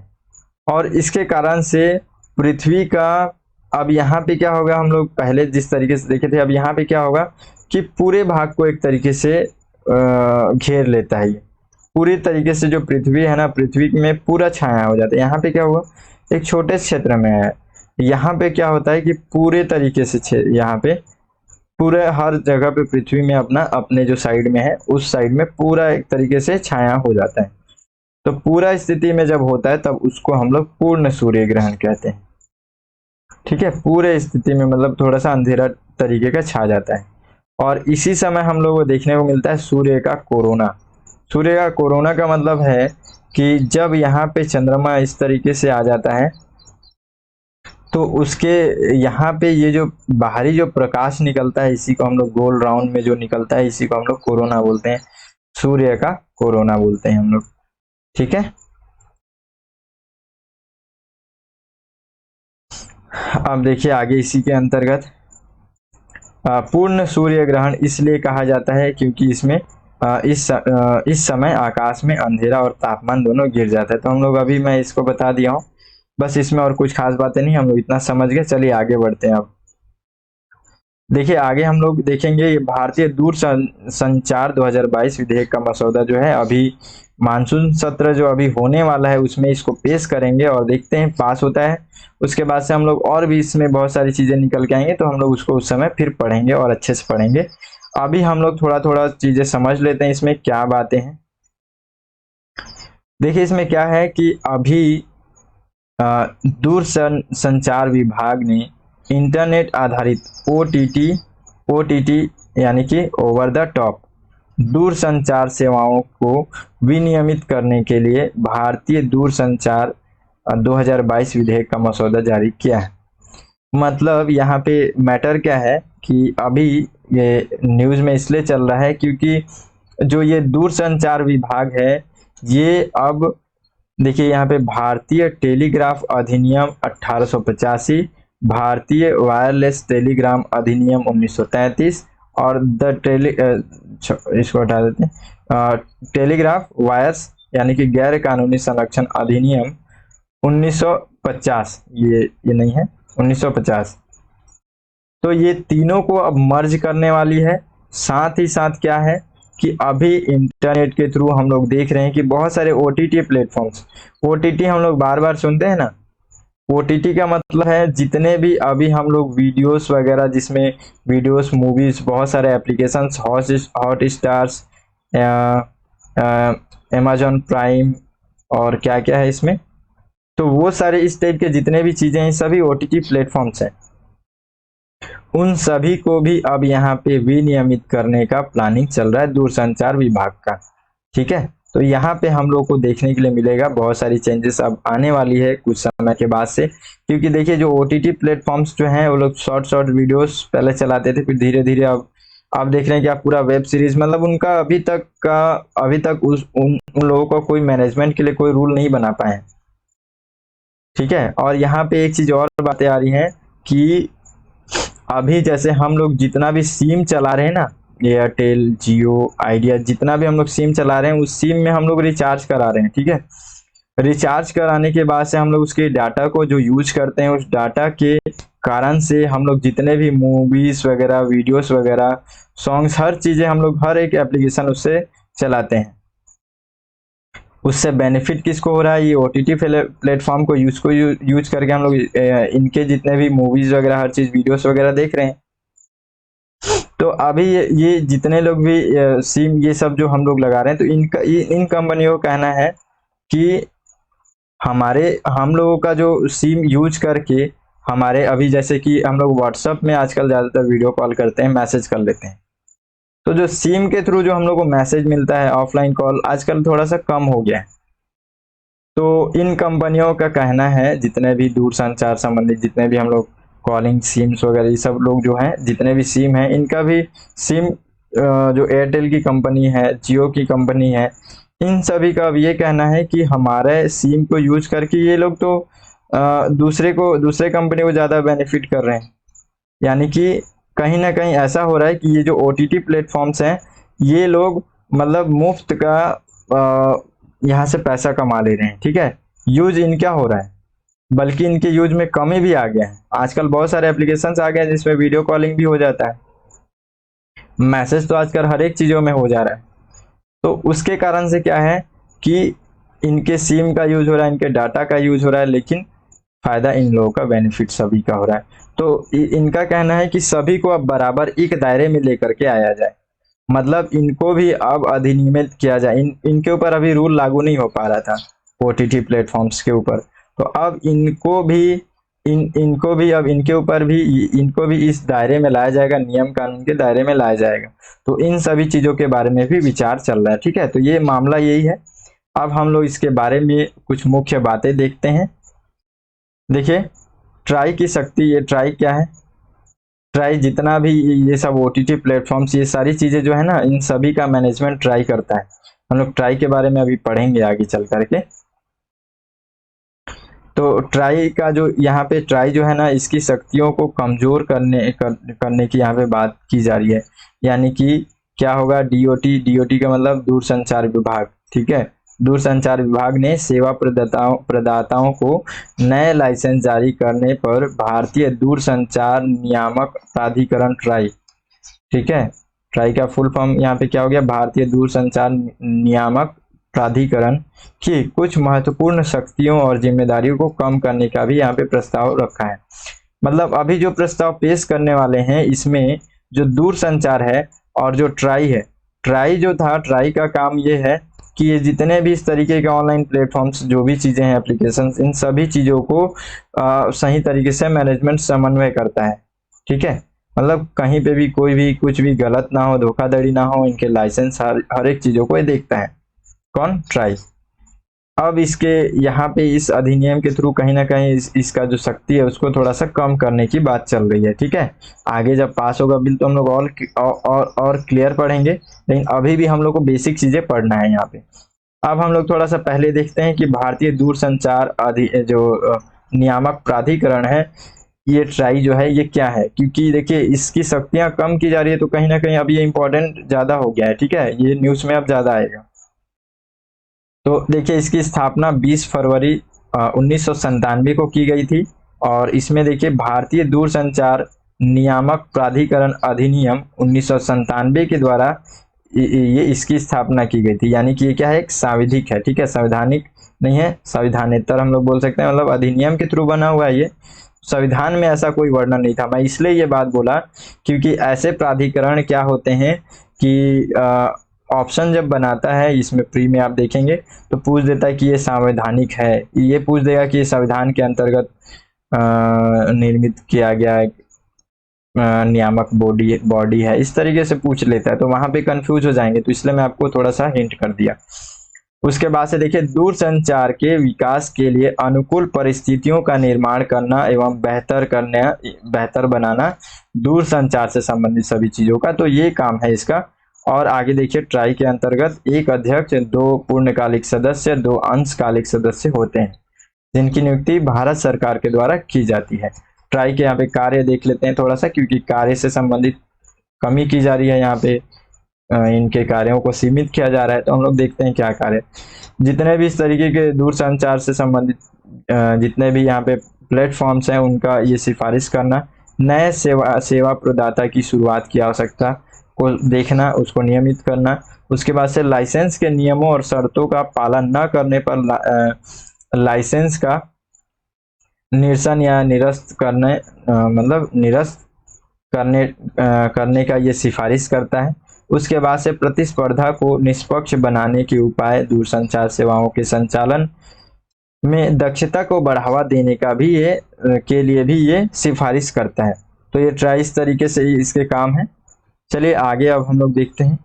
और इसके कारण से पृथ्वी का, अब यहाँ पे क्या होगा, हम लोग पहले जिस तरीके से देखे थे, अब यहाँ पे क्या होगा कि पूरे भाग को एक तरीके से घेर लेता है। ये पूरी तरीके से जो पृथ्वी है ना, पृथ्वी में पूरा छाया हो जाता है। यहाँ पे क्या हुआ, एक छोटे क्षेत्र में है, यहाँ पे क्या होता है कि पूरे तरीके से यहाँ पे पूरे हर जगह पे पृथ्वी में अपना अपने जो साइड में है उस साइड में पूरा एक तरीके से छाया हो जाता है। तो पूरा स्थिति में जब होता है तब उसको हम लोग पूर्ण सूर्य ग्रहण कहते हैं। ठीक है, पूरे स्थिति में मतलब थोड़ा सा अंधेरा तरीके का छा जाता है, और इसी समय हम लोग को देखने को मिलता है सूर्य का कोरोना। सूर्य का कोरोना का मतलब है कि जब यहाँ पे चंद्रमा इस तरीके से आ जाता है तो उसके यहाँ पे ये जो बाहरी जो प्रकाश निकलता है, इसी को हम लोग गोल राउंड में जो निकलता है, इसी को हम लोग कोरोना बोलते हैं, सूर्य का कोरोना बोलते हैं हम लोग। ठीक है। अब देखिए आगे इसी के अंतर्गत पूर्ण सूर्य ग्रहण इसलिए कहा जाता है क्योंकि इसमें इस समय आकाश में अंधेरा और तापमान दोनों गिर जाता है। तो हम लोग अभी मैं इसको बता दिया हूँ, बस इसमें और कुछ खास बातें नहीं, हम लोग इतना समझ गए। चलिए आगे बढ़ते हैं। अब देखिए आगे हम लोग देखेंगे ये भारतीय दूर संचार 2022 विधेयक का मसौदा जो है, अभी मानसून सत्र जो अभी होने वाला है उसमें इसको पेश करेंगे और देखते हैं पास होता है। उसके बाद से हम लोग और भी इसमें बहुत सारी चीजें निकल के आएंगे, तो हम लोग उसको उस समय फिर पढ़ेंगे और अच्छे से पढ़ेंगे। अभी हम लोग थोड़ा थोड़ा चीजें समझ लेते हैं इसमें क्या बातें हैं। देखिए इसमें क्या है कि अभी दूर संचार विभाग ने इंटरनेट आधारित ओटीटी यानी कि ओवर द टॉप दूरसंचार सेवाओं को विनियमित करने के लिए भारतीय दूरसंचार 2022 विधेयक का मसौदा जारी किया है। मतलब यहाँ पे मैटर क्या है कि अभी ये न्यूज में इसलिए चल रहा है क्योंकि जो ये दूरसंचार विभाग है, ये अब देखिए यहाँ पे भारतीय टेलीग्राफ अधिनियम 1885, भारतीय वायरलेस टेलीग्राम अधिनियम 1933 और इसको हटा देते हैं, टेलीग्राफ वायर्स यानी कि गैर कानूनी संरक्षण अधिनियम 1950, ये नहीं है 1950। तो ये तीनों को अब मर्ज करने वाली है। साथ ही साथ क्या है कि अभी इंटरनेट के थ्रू हम लोग देख रहे हैं कि बहुत सारे ओटीटी प्लेटफॉर्म्स, ओटीटी हम लोग बार बार सुनते हैं ना, ओटीटी का मतलब है जितने भी अभी हम लोग वीडियोस वगैरह, जिसमें वीडियोस, मूवीज, बहुत सारे applications, hot stars, Amazon prime और क्या क्या है इसमें, तो वो सारे इस टाइप के जितने भी चीजें हैं सभी ओटीटी प्लेटफॉर्म्स हैं। उन सभी को भी अब यहाँ पे विनियमित करने का प्लानिंग चल रहा है दूरसंचार विभाग का। ठीक है, तो यहाँ पे हम लोग को देखने के लिए मिलेगा बहुत सारी चेंजेस अब आने वाली है कुछ समय के बाद से, क्योंकि देखिए जो OTT प्लेटफॉर्म्स जो हैं वो लोग शॉर्ट शॉर्ट वीडियोस पहले चलाते थे, फिर धीरे धीरे अब देख रहे हैं कि आप पूरा वेब सीरीज, मतलब उनका अभी तक उन लोगों का कोई मैनेजमेंट के लिए कोई रूल नहीं बना पाए हैं। ठीक है, और यहाँ पे एक चीज और बातें आ रही हैं कि अभी जैसे हम लोग जितना भी सिम चला रहे हैं ना, एयरटेल, जियो, आइडिया, जितना भी हम लोग सिम चला रहे हैं उस सिम में हम लोग रिचार्ज करा रहे हैं। ठीक है, रिचार्ज कराने के बाद से हम लोग उसके डाटा को जो यूज करते हैं, उस डाटा के कारण से हम लोग जितने भी मूवीज वगैरह, वीडियोस वगैरह, सॉन्ग्स, हर चीजें हम लोग हर एक एप्लीकेशन उससे चलाते हैं। उससे बेनिफिट किसको हो रहा है? ये OTT प्लेटफॉर्म को यूज करके हम लोग इनके जितने भी मूवीज वगैरह, हर चीज, वीडियोस वगैरह देख रहे हैं। तो अभी ये जितने लोग भी सिम ये सब जो हम लोग लगा रहे हैं, तो इन कंपनियों का कहना है कि हम लोगों का जो सिम यूज करके हमारे, अभी जैसे कि हम लोग व्हाट्सएप में आजकल ज्यादातर वीडियो कॉल करते हैं, मैसेज कर लेते हैं, तो जो सिम के थ्रू जो हम लोग को मैसेज मिलता है, ऑफलाइन कॉल आजकल थोड़ा सा कम हो गया है। तो इन कंपनियों का कहना है, जितने भी दूर संचार संबंधित जितने भी हम लोग कॉलिंग सिम्स वगैरह, ये सब लोग जो हैं, जितने भी सिम हैं, इनका भी सिम जो एयरटेल की कंपनी है, जियो की कंपनी है, इन सभी का अब ये कहना है कि हमारे सिम को यूज करके ये लोग तो दूसरे कंपनी को ज़्यादा बेनिफिट कर रहे हैं। यानी कि कहीं ना कहीं ऐसा हो रहा है कि ये जो OTT प्लेटफॉर्म्स हैं, ये लोग मतलब मुफ्त का यहाँ से पैसा कमा ले रहे हैं। ठीक है, यूज इनका हो रहा है, बल्कि इनके यूज में कमी भी आ गया है। आजकल बहुत सारे एप्लीकेशंस आ गए हैं जिसमें वीडियो कॉलिंग भी हो जाता है, मैसेज तो आजकल हर एक चीज़ों में हो जा रहा है। तो उसके कारण से क्या है कि इनके सिम का यूज हो रहा है, इनके डाटा का यूज हो रहा है, लेकिन फायदा इन लोगों का, बेनिफिट सभी का हो रहा है। तो इनका कहना है कि सभी को अब बराबर एक दायरे में लेकर के आया जाए, मतलब इनको भी अब अधिनियमित किया जाए। इनके ऊपर अभी रूल लागू नहीं हो पा रहा था OTT प्लेटफॉर्म्स के ऊपर, तो अब इनको भी इनको भी अब इनको भी इस दायरे में लाया जाएगा, नियम कानून के दायरे में लाया जाएगा। तो इन सभी चीजों के बारे में भी विचार चल रहा है। ठीक है, तो ये मामला यही है। अब हम लोग इसके बारे में कुछ मुख्य बातें देखते हैं। देखिए, ट्राई की शक्ति, ये ट्राई क्या है? ट्राई जितना भी ये सब OTT प्लेटफॉर्म्स, ये सारी चीजें जो है ना, इन सभी का मैनेजमेंट ट्राई करता है। हम लोग ट्राई के बारे में अभी पढ़ेंगे आगे चल करके। तो ट्राई का जो यहाँ पे ट्राई जो है ना, इसकी शक्तियों को कमजोर करने की यहाँ पे बात की जा रही है। यानी कि क्या होगा? DOT का मतलब दूरसंचार विभाग। ठीक है, दूरसंचार विभाग ने सेवा प्रदाताओं को नए लाइसेंस जारी करने पर भारतीय दूरसंचार नियामक प्राधिकरण ट्राई, ठीक है, ट्राई का फुल फॉर्म यहाँ पे क्या हो गया? भारतीय दूरसंचार नियामक प्राधिकरण की कुछ महत्वपूर्ण शक्तियों और जिम्मेदारियों को कम करने का भी यहाँ पे प्रस्ताव रखा है। मतलब अभी जो प्रस्ताव पेश करने वाले हैं, इसमें जो दूरसंचार है और जो ट्राई है, ट्राई जो था, ट्राई का काम ये है कि ये जितने भी इस तरीके के ऑनलाइन प्लेटफॉर्म्स, जो भी चीजें हैं, एप्लीकेशंस, इन सभी चीजों को सही तरीके से मैनेजमेंट समन्वय करता है। ठीक है, मतलब कहीं पे भी कोई भी कुछ भी गलत ना हो, धोखाधड़ी ना हो, इनके लाइसेंस हर एक चीजों को ये देखता है। कौन? ट्राई। अब इसके यहाँ पे इस अधिनियम के थ्रू कहीं ना कहीं इसका जो शक्ति है उसको थोड़ा सा कम करने की बात चल रही है। ठीक है, आगे जब पास होगा बिल तो हम लोग और क्लियर पढ़ेंगे, लेकिन अभी भी हम लोग को बेसिक चीजें पढ़ना है यहाँ पे। अब हम लोग थोड़ा सा पहले देखते हैं कि भारतीय दूरसंचार जो नियामक प्राधिकरण है, ये ट्राई जो है ये क्या है, क्योंकि देखिए इसकी शक्तियां कम की जा रही है, तो कहीं ना कहीं अब ये इंपॉर्टेंट ज्यादा हो गया है। ठीक है, ये न्यूज में अब ज्यादा आएगा। तो देखिए, इसकी स्थापना 20 फरवरी 1997 को की गई थी, और इसमें देखिए भारतीय दूरसंचार नियामक प्राधिकरण अधिनियम 1997 के द्वारा ये इसकी स्थापना की गई थी। यानी कि ये क्या है? एक सांविधिक है। ठीक है, संवैधानिक नहीं है, संविधानेतर हम लोग बोल सकते हैं, मतलब अधिनियम के थ्रू बना हुआ है ये। संविधान में ऐसा कोई वर्णन नहीं था। मैं इसलिए ये बात बोला क्योंकि ऐसे प्राधिकरण क्या होते हैं कि ऑप्शन जब बनाता है, इसमें प्री में आप देखेंगे तो पूछ देता है कि ये संवैधानिक है, ये पूछ देगा कि ये संविधान के अंतर्गत निर्मित किया गया है, नियामक बॉडी है, इस तरीके से पूछ लेता है, तो वहां पे कंफ्यूज हो जाएंगे। तो इसलिए मैं आपको थोड़ा सा हिंट कर दिया। उसके बाद से देखिए दूरसंचार के विकास के लिए अनुकूल परिस्थितियों का निर्माण करना एवं बेहतर बनाना दूरसंचार से संबंधित सभी चीजों का, तो ये काम है इसका। और आगे देखिए ट्राई के अंतर्गत एक अध्यक्ष, दो पूर्णकालिक सदस्य, दो अंशकालिक सदस्य होते हैं जिनकी नियुक्ति भारत सरकार के द्वारा की जाती है। ट्राई के यहाँ पे कार्य देख लेते हैं थोड़ा सा, क्योंकि कार्य से संबंधित कमी की जा रही है यहाँ पे, इनके कार्यों को सीमित किया जा रहा है। तो हम लोग देखते हैं क्या कार्य। जितने भी इस तरीके के दूरसंचार से संबंधित जितने भी यहाँ पे प्लेटफॉर्म्स हैं उनका ये सिफारिश करना, नए सेवा प्रदाता की शुरुआत की आवश्यकता को देखना, उसको नियमित करना। उसके बाद से लाइसेंस के नियमों और शर्तों का पालन न करने पर लाइसेंस का निरसन या निरस्त करने मतलब निरस्त करने का ये सिफारिश करता है। उसके बाद से प्रतिस्पर्धा को निष्पक्ष बनाने के उपाय, दूरसंचार सेवाओं के संचालन में दक्षता को बढ़ावा देने का भी ये के लिए भी ये सिफारिश करता है। तो ये ट्राई इस तरीके से इसके काम है। चलिए आगे अब हम लोग देखते हैं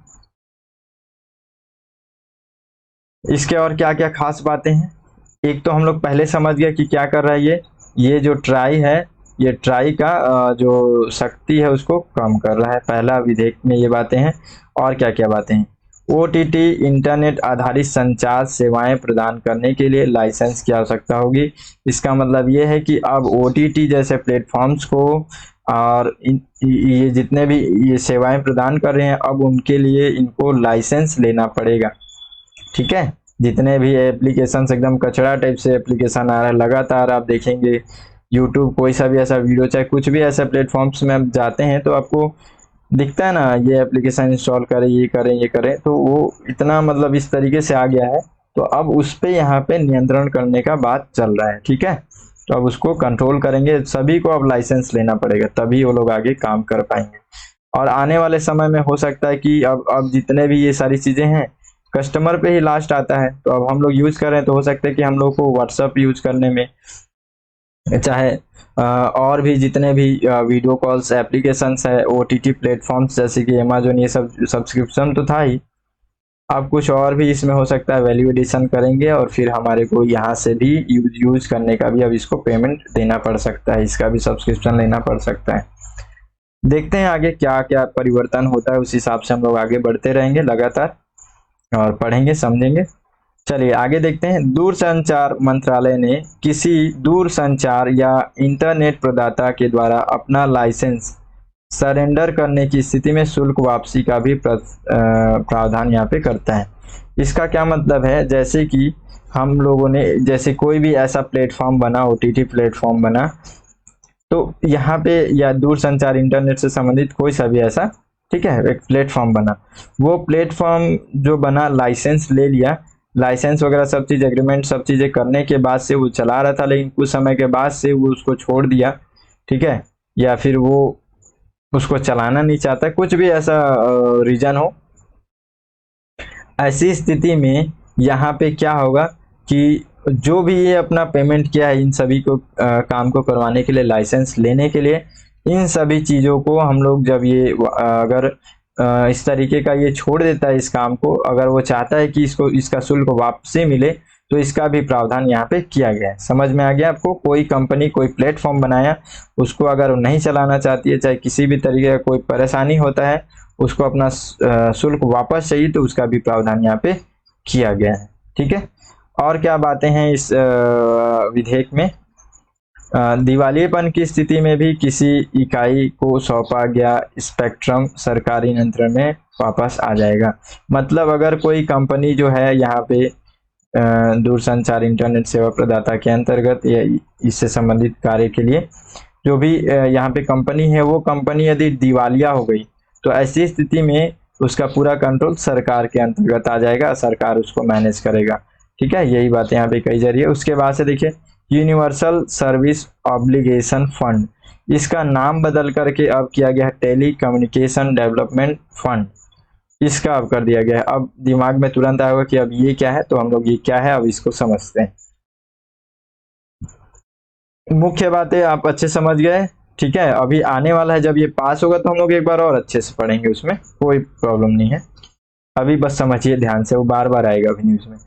इसके और क्या क्या खास बातें हैं। एक तो हम लोग पहले समझ गए कि क्या कर रहा है ये जो ट्राई है, ये ट्राई का जो शक्ति है उसको कम कर रहा है। पहला विधेयक में ये बातें हैं। और क्या क्या बातें हैं, ओटीटी इंटरनेट आधारित संचार सेवाएं प्रदान करने के लिए लाइसेंस की आवश्यकता होगी। इसका मतलब ये है कि अब ओटीटी जैसे प्लेटफॉर्म्स को और ये जितने भी ये सेवाएं प्रदान कर रहे हैं अब उनके लिए इनको लाइसेंस लेना पड़ेगा। ठीक है, जितने भी एप्लीकेशन एकदम कचरा टाइप से एप्लीकेशन आ रहा है लगातार, आप देखेंगे यूट्यूब कोई सा भी ऐसा वीडियो चाहे कुछ भी ऐसे प्लेटफॉर्म्स में आप जाते हैं तो आपको दिखता है ना ये एप्लीकेशन इंस्टॉल करें, ये करें, ये करें, तो वो इतना मतलब इस तरीके से आ गया है। तो अब उस पे यहाँ पे नियंत्रण करने का बात चल रहा है। ठीक है, तो अब उसको कंट्रोल करेंगे, सभी को अब लाइसेंस लेना पड़ेगा तभी वो लोग आगे काम कर पाएंगे। और आने वाले समय में हो सकता है कि अब जितने भी ये सारी चीजें हैं कस्टमर पे ही लास्ट आता है। तो अब हम लोग यूज कर रहे हैं तो हो सकता है कि हम लोग को व्हाट्सएप यूज करने में चाहे और भी जितने भी वीडियो कॉल्स एप्लीकेशंस है, ओटीटी प्लेटफॉर्म्स जैसे कि अमेजोन, ये सब सब्सक्रिप्शन तो था ही, अब कुछ और भी इसमें हो सकता है वैल्यू एडिशन करेंगे और फिर हमारे को यहाँ से भी यूज करने का भी अब इसको पेमेंट देना पड़ सकता है, इसका भी सब्सक्रिप्शन लेना पड़ सकता है। देखते हैं आगे क्या क्या परिवर्तन होता है, उस हिसाब से हम लोग आगे बढ़ते रहेंगे लगातार और पढ़ेंगे समझेंगे। चलिए आगे देखते हैं। दूरसंचार मंत्रालय ने किसी दूरसंचार या इंटरनेट प्रदाता के द्वारा अपना लाइसेंस सरेंडर करने की स्थिति में शुल्क वापसी का भी प्रावधान यहाँ पे करता है। इसका क्या मतलब है, जैसे कि हम लोगों ने जैसे कोई भी ऐसा प्लेटफॉर्म बना, ओटीटी प्लेटफॉर्म बना, तो यहाँ पे या दूरसंचार इंटरनेट से संबंधित कोई सा भी ऐसा, ठीक है, एक प्लेटफॉर्म बना, वो प्लेटफॉर्म जो बना लाइसेंस ले लिया, लाइसेंस वगैरह सब चीज एग्रीमेंट सब चीजें करने के बाद से वो चला रहा था, लेकिन कुछ समय के बाद से वो उसको छोड़ दिया, ठीक है, या फिर वो उसको चलाना नहीं चाहता, कुछ भी ऐसा रीजन हो, ऐसी स्थिति में यहाँ पे क्या होगा कि जो भी ये अपना पेमेंट किया है इन सभी को काम को करवाने के लिए, लाइसेंस लेने के लिए, इन सभी चीज़ों को हम लोग जब ये अगर इस तरीके का ये छोड़ देता है इस काम को, अगर वो चाहता है कि इसको इसका शुल्क वापसी मिले, तो इसका भी प्रावधान यहाँ पे किया गया है। समझ में आ गया आपको? कोई कंपनी कोई प्लेटफॉर्म बनाया, उसको अगर वो नहीं चलाना चाहती है, चाहे किसी भी तरीके का कोई परेशानी होता है, उसको अपना शुल्क वापस चाहिए, तो उसका भी प्रावधान यहाँ पे किया गया है। ठीक है, और क्या बातें हैं इस विधेयक में? दिवालियेपन की स्थिति में भी किसी इकाई को सौंपा गया स्पेक्ट्रम सरकारी नियंत्रण में वापस आ जाएगा। मतलब अगर कोई कंपनी जो है यहाँ पे दूरसंचार इंटरनेट सेवा प्रदाता के अंतर्गत या इससे संबंधित कार्य के लिए जो भी यहाँ पे कंपनी है, वो कंपनी यदि दिवालिया हो गई, तो ऐसी स्थिति में उसका पूरा कंट्रोल सरकार के अंतर्गत आ जाएगा, सरकार उसको मैनेज करेगा। ठीक है, यही बात यहाँ पे कही जा रही है। उसके बाद से देखिए यूनिवर्सल सर्विस ऑब्लिगेशन फंड, इसका नाम बदल करके अब किया गया है टेली कम्युनिकेशन डेवलपमेंट फंड, इसका अब कर दिया गया है। अब दिमाग में तुरंत आएगा कि अब ये क्या है, तो हम लोग ये क्या है अब इसको समझते हैं। मुख्य बातें आप अच्छे समझ गए। ठीक है, अभी आने वाला है जब ये पास होगा तो हम लोग एक बार और अच्छे से पढ़ेंगे, उसमें कोई प्रॉब्लम नहीं है। अभी बस समझिए ध्यान से, वो बार बार आएगा अभी न्यूज में।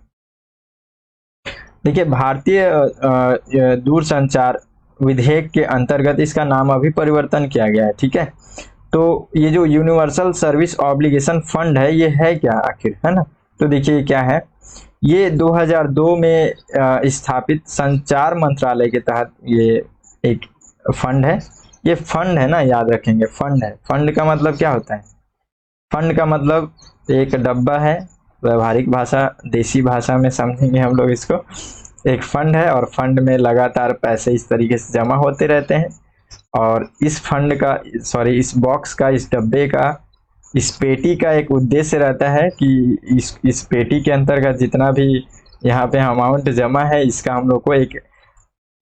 देखिए भारतीय दूरसंचार विधेयक के अंतर्गत इसका नाम अभी परिवर्तन किया गया है, ठीक है। तो ये जो यूनिवर्सल सर्विस ऑब्लिगेशन फंड है ये है क्या आखिर, है ना। तो देखिए क्या है, ये 2002 में स्थापित संचार मंत्रालय के तहत ये एक फंड है। ये फंड है ना, याद रखेंगे फंड है। फंड का मतलब क्या होता है, फंड का मतलब एक डब्बा है, व्यवहारिक भाषा देसी भाषा में समझेंगे हम लोग इसको। एक फंड है और फंड में लगातार पैसे इस तरीके से जमा होते रहते हैं। और इस फंड का, सॉरी इस बॉक्स का, इस डब्बे का, इस पेटी का एक उद्देश्य रहता है कि इस पेटी के अंतर्गत जितना भी यहाँ पे अमाउंट जमा है इसका हम लोग को एक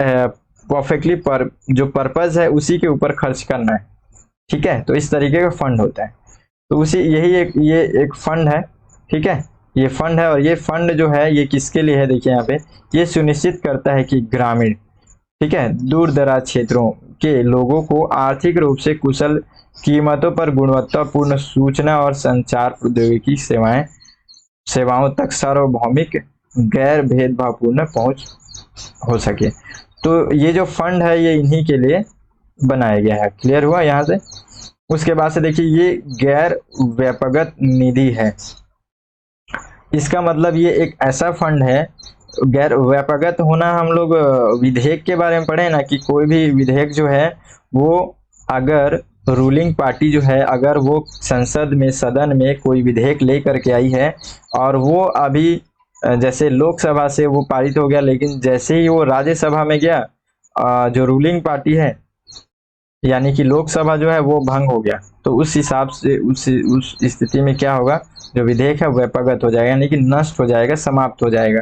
परफेक्टली पर जो पर्पज है उसी के ऊपर खर्च करना है, ठीक है। तो इस तरीके का फंड होता है। तो उसी यही ये एक फंड है, ठीक है। ये फंड है और ये फंड जो है ये किसके लिए है, देखिए यहाँ पे ये सुनिश्चित करता है कि ग्रामीण, ठीक है, दूर दराज क्षेत्रों के लोगों को आर्थिक रूप से कुशल कीमतों पर गुणवत्तापूर्ण सूचना और संचार प्रौद्योगिकी सेवाओं तक सार्वभौमिक गैर भेदभावपूर्ण पहुंच हो सके। तो ये जो फंड है ये इन्हीं के लिए बनाया गया है। क्लियर हुआ यहाँ से। उसके बाद से देखिए ये गैर व्यापक निधि है। इसका मतलब ये एक ऐसा फंड है, गैर व्यापक होना हम लोग विधेयक के बारे में पढ़े ना, कि कोई भी विधेयक जो है वो अगर रूलिंग पार्टी जो है अगर वो संसद में सदन में कोई विधेयक लेकर के आई है और वो अभी जैसे लोकसभा से वो पारित हो गया, लेकिन जैसे ही वो राज्यसभा में गया जो रूलिंग पार्टी है यानी कि लोकसभा जो है वो भंग हो गया, तो उस हिसाब से उस स्थिति में क्या होगा, जो विधेयक है व्यापक हो जाएगा, यानी कि नष्ट हो जाएगा, समाप्त हो जाएगा,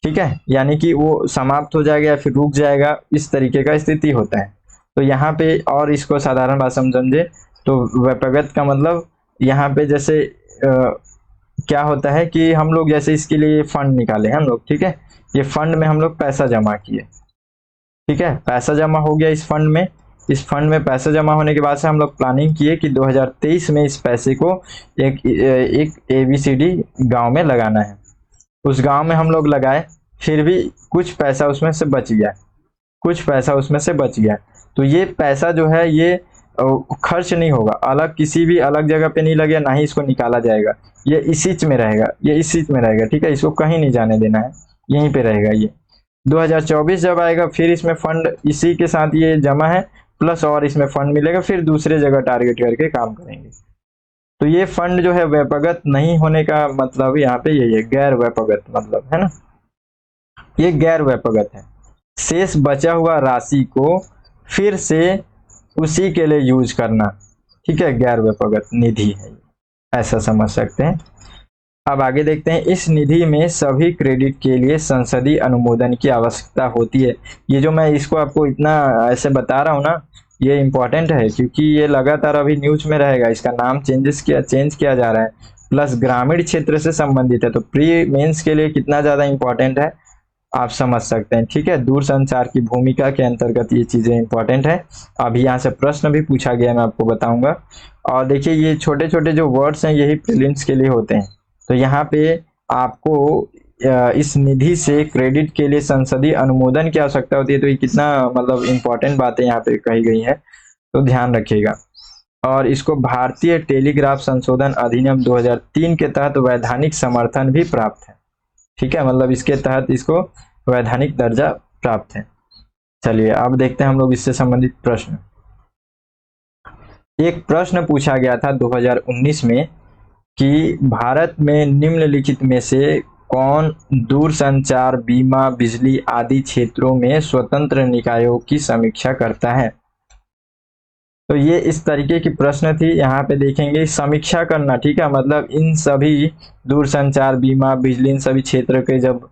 ठीक है। यानी कि वो समाप्त हो जाएगा या फिर रुक जाएगा, इस तरीके का स्थिति होता है। तो यहाँ पे और इसको साधारण भाषा में समझे तो व्यापक का मतलब यहाँ पे जैसे क्या होता है कि हम लोग जैसे इसके लिए फंड निकाले हम लोग, ठीक है। ये फंड में हम लोग पैसा जमा किए, ठीक है, पैसा जमा हो गया इस फंड में। इस फंड में पैसा जमा होने के बाद से हम लोग प्लानिंग किए कि 2023 में इस पैसे को एक ABCD गांव में लगाना है। उस गांव में हम लोग लगाए, फिर भी कुछ पैसा उसमें से बच गया, कुछ पैसा उसमें से बच गया। तो ये पैसा जो है ये खर्च नहीं होगा, अलग किसी भी अलग जगह पे नहीं लगेगा, ना ही इसको निकाला जाएगा, ये इसी में रहेगा, ये इसी में रहेगा, ठीक है। इसको कहीं नहीं जाने देना है, यहीं पे रहेगा ये। 2024 जब आएगा फिर इसमें फंड इसी के साथ ये जमा है प्लस और इसमें फंड मिलेगा, फिर दूसरे जगह टारगेट करके काम करेंगे। तो ये फंड जो है व्यापक नहीं होने का मतलब यहाँ पे यही है, गैर व्यापक मतलब, है ना, ये गैर व्यापक है। शेष बचा हुआ राशि को फिर से उसी के लिए यूज करना, ठीक है, गैर व्यापक निधि है, ऐसा समझ सकते हैं। अब आगे देखते हैं, इस निधि में सभी क्रेडिट के लिए संसदीय अनुमोदन की आवश्यकता होती है। ये जो मैं इसको आपको इतना ऐसे बता रहा हूँ ना, ये इंपॉर्टेंट है क्योंकि ये लगातार अभी न्यूज में रहेगा, इसका नाम चेंज किया जा रहा है, प्लस ग्रामीण क्षेत्र से संबंधित है। तो प्री मेंस के लिए कितना ज्यादा इंपॉर्टेंट है आप समझ सकते हैं, ठीक है। दूरसंचार की भूमिका के अंतर्गत ये चीजें इंपॉर्टेंट है। अभी यहाँ से प्रश्न भी पूछा गया, मैं आपको बताऊंगा। और देखिए ये छोटे छोटे जो वर्ड्स हैं यही प्रीलिम्स के लिए होते हैं। तो यहाँ पे आपको इस निधि से क्रेडिट के लिए संसदीय अनुमोदन की आवश्यकता होती है। तो ये कितना मतलब इंपॉर्टेंट बातें यहाँ पे कही गई है, तो ध्यान रखिएगा। और इसको भारतीय टेलीग्राफ संशोधन अधिनियम 2003 के तहत वैधानिक समर्थन भी प्राप्त है, ठीक है, मतलब इसके तहत इसको वैधानिक दर्जा प्राप्त है। चलिए अब देखते हैं हम लोग इससे संबंधित प्रश्न। एक प्रश्न पूछा गया था 2019 में कि भारत में निम्नलिखित में से कौन दूरसंचार, बीमा, बिजली आदि क्षेत्रों में स्वतंत्र निकायों की समीक्षा करता है। तो ये इस तरीके की प्रश्न थी। यहाँ पे देखेंगे समीक्षा करना, ठीक है, मतलब इन सभी दूरसंचार, बीमा, बिजली, इन सभी क्षेत्र के जब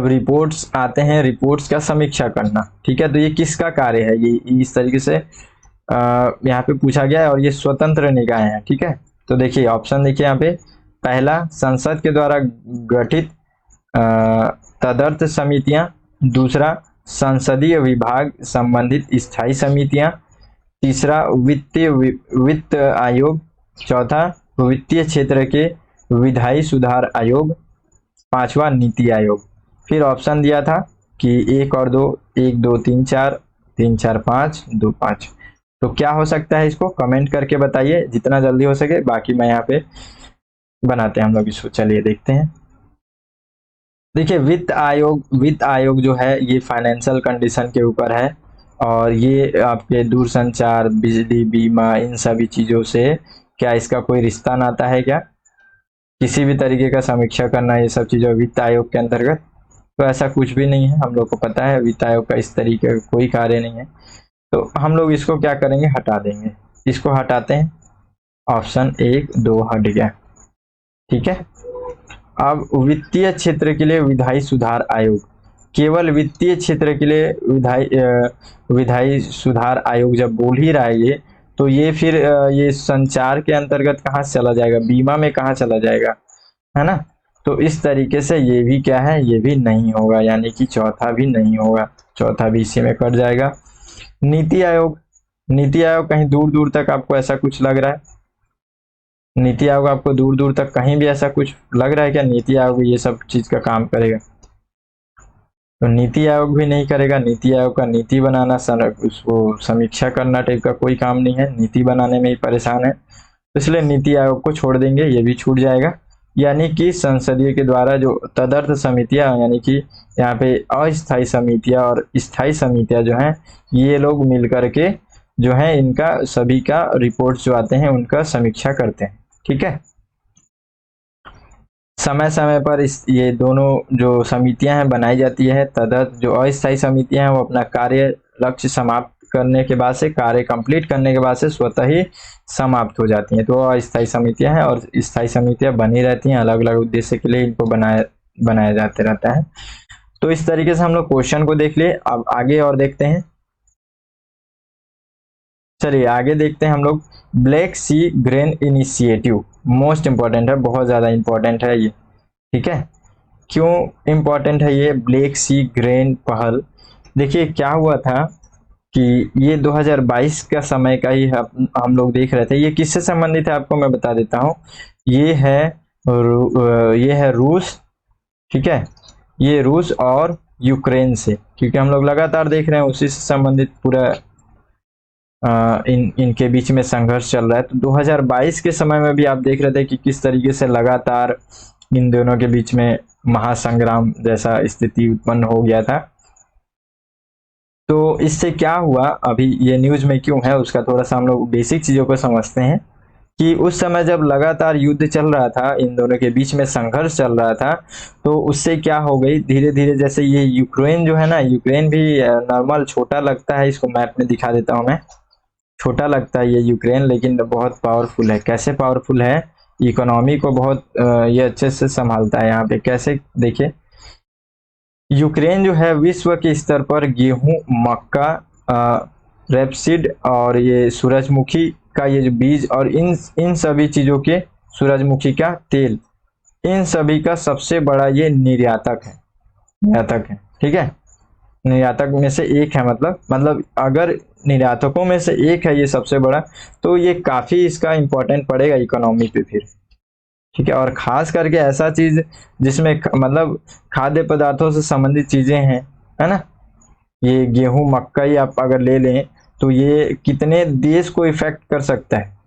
रिपोर्ट्स आते हैं, रिपोर्ट्स का समीक्षा करना, ठीक है। तो ये किसका कार्य है, ये इस तरीके से यहाँ पे पूछा गया है और ये स्वतंत्र निकाय है, ठीक है। तो देखिए ऑप्शन देखिए यहाँ पे, पहला संसद के द्वारा गठित तदर्थ समितियां, दूसरा संसदीय विभाग संबंधित स्थायी समितियां, तीसरा वित्त आयोग, चौथा वित्तीय क्षेत्र के विधायी सुधार आयोग, पांचवा नीति आयोग। फिर ऑप्शन दिया था कि 1 और 2, 1 2 3 4, 3 4 5, 2 5। तो क्या हो सकता है इसको कमेंट करके बताइए जितना जल्दी हो सके। बाकी मैं यहाँ पे बनाते हैं हम लोग इसको, चलिए देखते हैं। देखिए वित्त आयोग जो है ये फाइनेंशियल कंडीशन के ऊपर है, और ये आपके दूरसंचार, बिजली, बीमा, इन सभी चीज़ों से क्या इसका कोई रिश्ता नाता है क्या? किसी भी तरीके का समीक्षा करना, ये सब चीज़ें वित्त आयोग के अंतर्गत? तो ऐसा कुछ भी नहीं है, हम लोग को पता है वित्त आयोग का इस तरीके का कोई कार्य नहीं है। तो हम लोग इसको क्या करेंगे, हटा देंगे। इसको हटाते हैं, ऑप्शन 1 2 हट गया। ठीक है। अब वित्तीय क्षेत्र के लिए विधायी सुधार आयोग, केवल वित्तीय क्षेत्र के लिए विधायी सुधार आयोग जब बोल ही रहा है ये, तो ये फिर ये संचार के अंतर्गत कहाँ चला जाएगा, बीमा में कहाँ चला जाएगा, है ना? तो इस तरीके से ये भी क्या है, ये भी नहीं होगा, यानी कि चौथा भी नहीं होगा, चौथा भी इसी में कट जाएगा। नीति आयोग, नीति आयोग कहीं दूर दूर तक आपको ऐसा कुछ लग रहा है? नीति आयोग आपको दूर दूर तक कहीं भी ऐसा कुछ लग रहा है क्या नीति आयोग ये सब चीज का काम करेगा? तो नीति आयोग भी नहीं करेगा। नीति आयोग का नीति बनाना, उसको समीक्षा करना टाइप का कोई काम नहीं है, नीति बनाने में ही परेशान है, तो इसलिए नीति आयोग को छोड़ देंगे, ये भी छूट जाएगा। यानी कि संसदीय के द्वारा जो तदर्थ समितियां, यानी कि यहाँ पे अस्थायी समितियां और स्थायी समितियां जो हैं, ये लोग मिल करके जो है इनका सभी का रिपोर्ट जो आते हैं उनका समीक्षा करते हैं। ठीक है। समय समय पर ये दोनों जो समितियां हैं बनाई जाती है। तदर्थ जो अस्थायी समितियां हैं वो अपना कार्य लक्ष्य समाप्त करने के बाद से, कार्य कंप्लीट करने के बाद से स्वतः ही समाप्त हो जाती हैं। तो अस्थायी समितियां हैं, और स्थायी समितियां बनी रहती हैं, अलग अलग उद्देश्य के लिए इनको बनाया जाते रहता है। तो इस तरीके से हम लोग क्वेश्चन को देख लिए। अब आगे और देखते हैं, चलिए आगे देखते हैं हम लोग। ब्लैक सी ग्रेन इनिशिएटिव मोस्ट इंपॉर्टेंट है, बहुत ज्यादा इंपॉर्टेंट है ये। ठीक है। क्यों इंपॉर्टेंट है ये ब्लैक सी ग्रेन पहल? देखिए क्या हुआ था कि ये 2022 का समय का ही हम लोग देख रहे थे। ये किससे संबंधित है आपको मैं बता देता हूँ। ये है रूस। ठीक है। ये रूस और यूक्रेन से, क्योंकि हम लोग लगातार देख रहे हैं उसी से संबंधित पूरा इनके बीच में संघर्ष चल रहा है। तो 2022 के समय में भी आप देख रहे थे कि किस तरीके से लगातार इन दोनों के बीच में महासंग्राम जैसा स्थिति उत्पन्न हो गया था। तो इससे क्या हुआ, अभी ये न्यूज में क्यों है उसका थोड़ा सा हम लोग बेसिक चीजों को समझते हैं। कि उस समय जब लगातार युद्ध चल रहा था, इन दोनों के बीच में संघर्ष चल रहा था, तो उससे क्या हो गई धीरे धीरे, जैसे ये यूक्रेन जो है ना, यूक्रेन भी नॉर्मल छोटा लगता है, इसको मैप में दिखा देता हूँ मैं। छोटा लगता है ये यूक्रेन, लेकिन बहुत पावरफुल है। कैसे पावरफुल है? इकोनॉमी को बहुत ये अच्छे से संभालता है। यहाँ पे कैसे देखिए, यूक्रेन जो है विश्व के स्तर पर गेहूं, मक्का, रेपसीड और ये सूरजमुखी का ये जो बीज और इन सभी चीजों के, सूरजमुखी का तेल, इन सभी का सबसे बड़ा ये निर्यातक है। ठीक है। निर्यातक में से एक है, मतलब अगर निर्यातकों में से एक है ये सबसे बड़ा, तो ये काफी इसका इंपॉर्टेंट पड़ेगा इकोनॉमी पे फिर। ठीक है। और खास करके ऐसा चीज जिसमें मतलब खाद्य पदार्थों से संबंधित चीजें हैं, है ना। ये गेहूं, मक्का ही आप अगर ले लें तो ये कितने देश को इफेक्ट कर सकता है।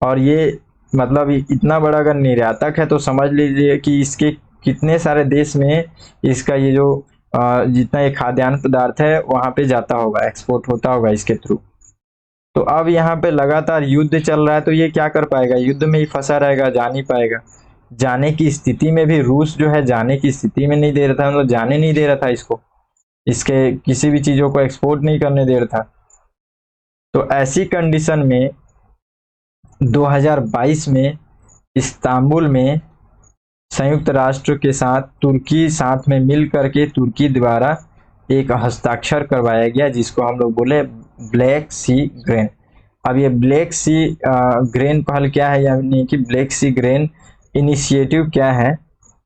और ये मतलब इतना बड़ा अगर निर्यातक है तो समझ लीजिए कि इसके कितने सारे देश में इसका ये जो जितना ये खाद्यान्न पदार्थ है वहां पे जाता होगा, एक्सपोर्ट होता होगा इसके थ्रू। तो अब यहाँ पे लगातार युद्ध चल रहा है, तो ये क्या कर पाएगा, युद्ध में ही फंसा रहेगा, जा नहीं पाएगा। जाने की स्थिति में भी रूस जो है जाने की स्थिति में नहीं दे रहा था, मतलब जाने नहीं दे रहा था इसको, इसके किसी भी चीजों को एक्सपोर्ट नहीं करने दे रहा था। तो ऐसी कंडीशन में 2022 में इस्तांबुल में संयुक्त राष्ट्र के साथ तुर्की साथ में मिल करके तुर्की द्वारा एक हस्ताक्षर करवाया गया, जिसको हम लोग बोले ब्लैक सी ग्रेन। अब ये ब्लैक सी ग्रेन पहल क्या है, यानी कि ब्लैक सी ग्रेन इनिशिएटिव क्या है,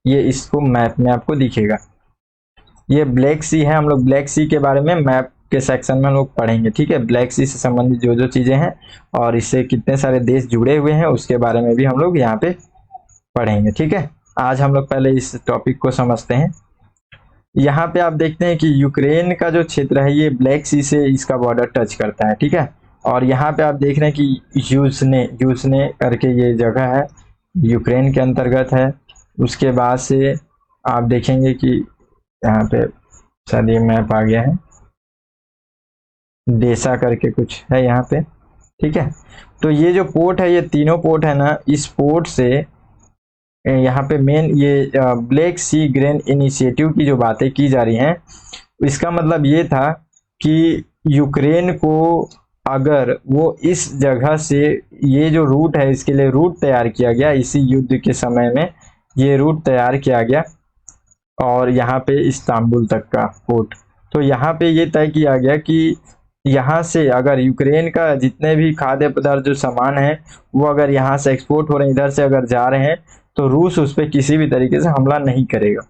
ये इसको मैप में आपको दिखेगा। ये ब्लैक सी है, हम लोग ब्लैक सी के बारे में मैप के सेक्शन में हम लोग पढ़ेंगे। ठीक है। ब्लैक सी से संबंधित जो जो चीजें हैं और इससे कितने सारे देश जुड़े हुए हैं उसके बारे में भी हम लोग यहाँ पे पढ़ेंगे। ठीक है। आज हम लोग पहले इस टॉपिक को समझते हैं। यहाँ पे आप देखते हैं कि यूक्रेन का जो क्षेत्र है ये ब्लैक सी से इसका बॉर्डर टच करता है, ठीक है। और यहाँ पे आप देख रहे हैं कि यूजने करके ये जगह है, यूक्रेन के अंतर्गत है। उसके बाद से आप देखेंगे कि यहाँ पे शायद ये मैप आ गया है, डेसा करके कुछ है यहाँ पे, ठीक है। तो ये जो पोर्ट है, ये तीनों पोर्ट है ना, इस पोर्ट से यहाँ पे मेन ये ब्लैक सी ग्रेन इनिशिएटिव की जो बातें की जा रही हैं, इसका मतलब ये था कि यूक्रेन को अगर वो इस जगह से, ये जो रूट है इसके लिए रूट तैयार किया गया, इसी युद्ध के समय में ये रूट तैयार किया गया, और यहाँ पे इस्तांबुल तक का पोर्ट। तो यहाँ पे ये तय किया गया कि यहाँ से अगर यूक्रेन का जितने भी खाद्य पदार्थ जो सामान है वो अगर यहाँ से एक्सपोर्ट हो रहे हैं, इधर से अगर जा रहे हैं, तो रूस उस पर किसी भी तरीके से हमला नहीं करेगा।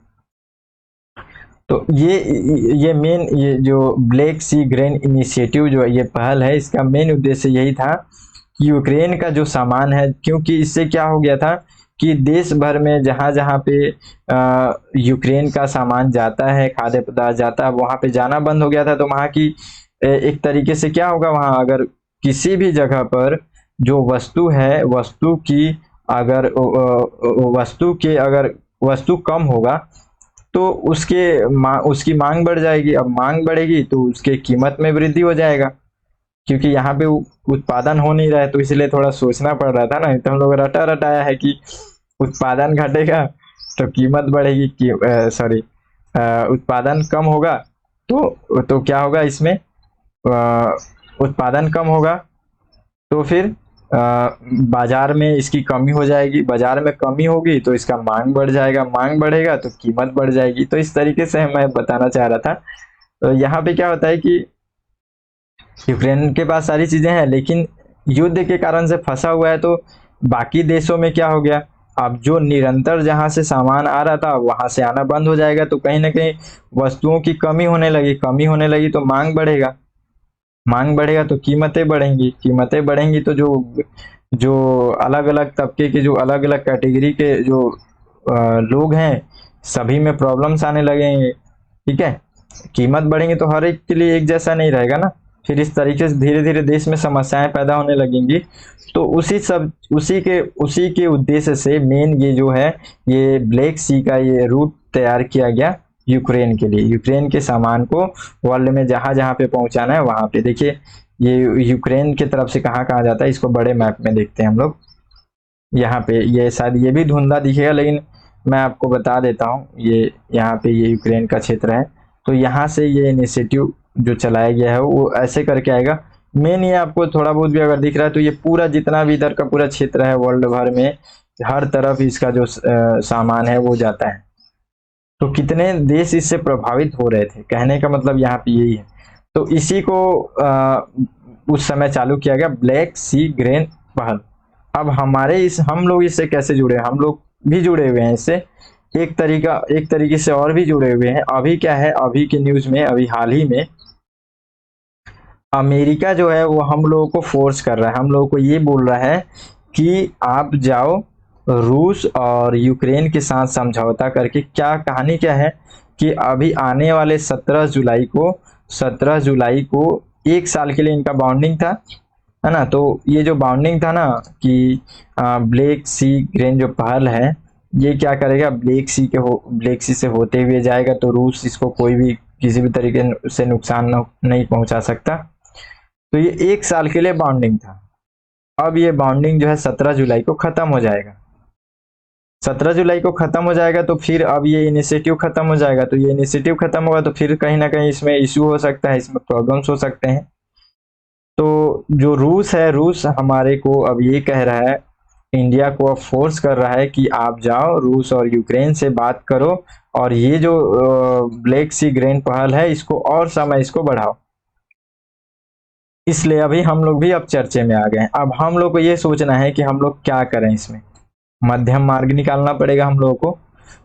तो ये मेन, ये जो ब्लैक सी ग्रेन इनिशिएटिव जो ये पहल है, इसका मेन उद्देश्य यही था कि यूक्रेन का जो सामान है, क्योंकि इससे क्या हो गया था कि देश भर में जहाँ जहाँ पे यूक्रेन का सामान जाता है, खाद्य पदार्थ जाता है, वहाँ पे जाना बंद हो गया था। तो वहाँ की एक तरीके से क्या होगा, वहाँ अगर किसी भी जगह पर जो वस्तु है, वस्तु की अगर वस्तु कम होगा तो उसकी मांग बढ़ जाएगी। अब मांग बढ़ेगी तो उसके कीमत में वृद्धि हो जाएगा, क्योंकि यहाँ पे उत्पादन हो नहीं रहा है, तो इसलिए थोड़ा सोचना पड़ रहा था ना। तो हम लोग रटाया है कि उत्पादन घटेगा तो कीमत बढ़ेगी, सॉरी उत्पादन कम होगा तो क्या होगा, इसमें उत्पादन कम होगा तो फिर बाजार में इसकी कमी हो जाएगी, बाजार में कमी होगी तो इसका मांग बढ़ जाएगा, मांग बढ़ेगा तो कीमत बढ़ जाएगी। तो इस तरीके से मैं बताना चाह रहा था। तो यहाँ पे क्या होता है कि यूक्रेन के पास सारी चीजें हैं, लेकिन युद्ध के कारण से फंसा हुआ है, तो बाकी देशों में क्या हो गया, अब जो निरंतर जहां से सामान आ रहा था वहां से आना बंद हो जाएगा, तो कहीं ना कहीं वस्तुओं की कमी होने लगी तो मांग बढ़ेगा तो कीमतें बढ़ेंगी तो जो अलग अलग तबके के, जो अलग अलग कैटेगरी के जो लोग हैं, सभी में प्रॉब्लम्स आने लगेंगे, ठीक है। कीमत बढ़ेंगे तो हर एक के लिए एक जैसा नहीं रहेगा ना, फिर इस तरीके से धीरे धीरे देश में समस्याएं पैदा होने लगेंगी। तो उसी के उद्देश्य से मेन ये जो है, ये ब्लैक सी का ये रूट तैयार किया गया यूक्रेन के लिए, यूक्रेन के सामान को वर्ल्ड में जहां जहां पे पहुंचाना है वहां पे। देखिए ये यूक्रेन की तरफ से कहाँ कहाँ जाता है, इसको बड़े मैप में देखते हैं हम लोग। यहाँ पे ये शायद ये भी धुंधला दिखेगा, लेकिन मैं आपको बता देता हूँ, ये यहाँ पे ये यूक्रेन का क्षेत्र है। तो यहाँ से ये इनिशिएटिव जो चलाया गया है वो ऐसे करके आएगा। मेन ये आपको थोड़ा बहुत भी अगर दिख रहा है तो ये पूरा जितना भी इधर का पूरा क्षेत्र है वर्ल्ड भर में, हर तरफ इसका जो सामान है वो जाता है। तो कितने देश इससे प्रभावित हो रहे थे, कहने का मतलब यहाँ पे यही है। तो इसी को उस समय चालू किया गया ब्लैक सी ग्रेन पहल। अब हम लोग इससे कैसे जुड़े, हम लोग भी जुड़े हुए हैं इससे, एक तरीके से और भी जुड़े हुए हैं। अभी क्या है, अभी के न्यूज में, अभी हाल ही में अमेरिका जो है वो हम लोगों को फोर्स कर रहा है, हम लोगों को ये बोल रहा है कि आप जाओ रूस और यूक्रेन के साथ समझौता करके। क्या कहानी क्या है कि अभी आने वाले 17 जुलाई को 1 साल के लिए इनका बाउंडिंग था, है ना। तो ये जो बाउंडिंग था ना कि ब्लैक सी ग्रेन जो पहल है, ये क्या करेगा, ब्लैक सी से होते हुए जाएगा, तो रूस इसको कोई भी किसी भी तरीके से नुकसान नहीं पहुंचा सकता। तो ये 1 साल के लिए बाउंडिंग था। अब ये बाउंडिंग जो है 17 जुलाई को खत्म हो जाएगा। 17 जुलाई को खत्म हो जाएगा तो फिर अब ये इनिशिएटिव खत्म हो जाएगा। तो ये इनिशिएटिव खत्म होगा तो फिर कहीं ना कहीं इसमें इशू हो सकता है, इसमें प्रॉब्लम्स हो सकते हैं। तो जो रूस है, रूस हमारे को अब ये कह रहा है, इंडिया को अब फोर्स कर रहा है कि आप जाओ रूस और यूक्रेन से बात करो, और ये जो ब्लैक सी ग्रेन पहल है इसको और समय इसको बढ़ाओ। इसलिए अभी हम लोग भी अब चर्चे में आ गए हैं। अब हम लोग को ये सोचना है कि हम लोग क्या करें, इसमें मध्यम मार्ग निकालना पड़ेगा हम लोगों को।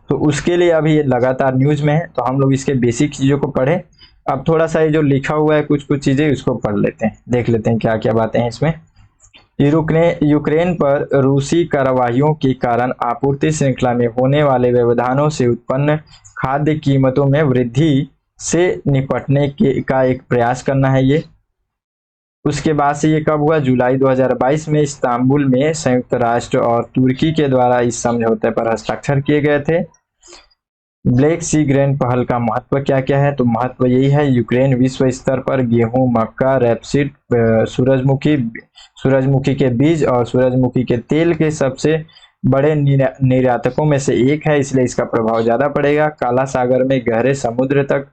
तो उसके लिए अभी ये लगातार न्यूज में है, तो हम लोग इसके बेसिक चीजों को पढ़े। अब थोड़ा सा ये जो लिखा हुआ है कुछ चीजें उसको पढ़ लेते हैं, देख लेते हैं क्या क्या बातें हैं इसमें। यूक्रेन पर रूसी कार्रवाइयों के कारण आपूर्ति श्रृंखला में होने वाले व्यवधानों से उत्पन्न खाद्य कीमतों में वृद्धि से निपटने के का एक प्रयास करना है ये। उसके बाद से ये कब हुआ, जुलाई 2022 में इस्तांबुल में संयुक्त राष्ट्र और तुर्की के द्वारा इस समझौते पर हस्ताक्षर किए गए थे। ब्लैक सी ग्रेन पहल का महत्व क्या क्या है, तो महत्व यही है, यूक्रेन विश्व स्तर पर गेहूं, मक्का, रेपसीड, सूरजमुखी के बीज और सूरजमुखी के तेल के सबसे बड़े निर्यातकों में से एक है, इसलिए इसका प्रभाव ज्यादा पड़ेगा। काला सागर में गहरे समुद्र तक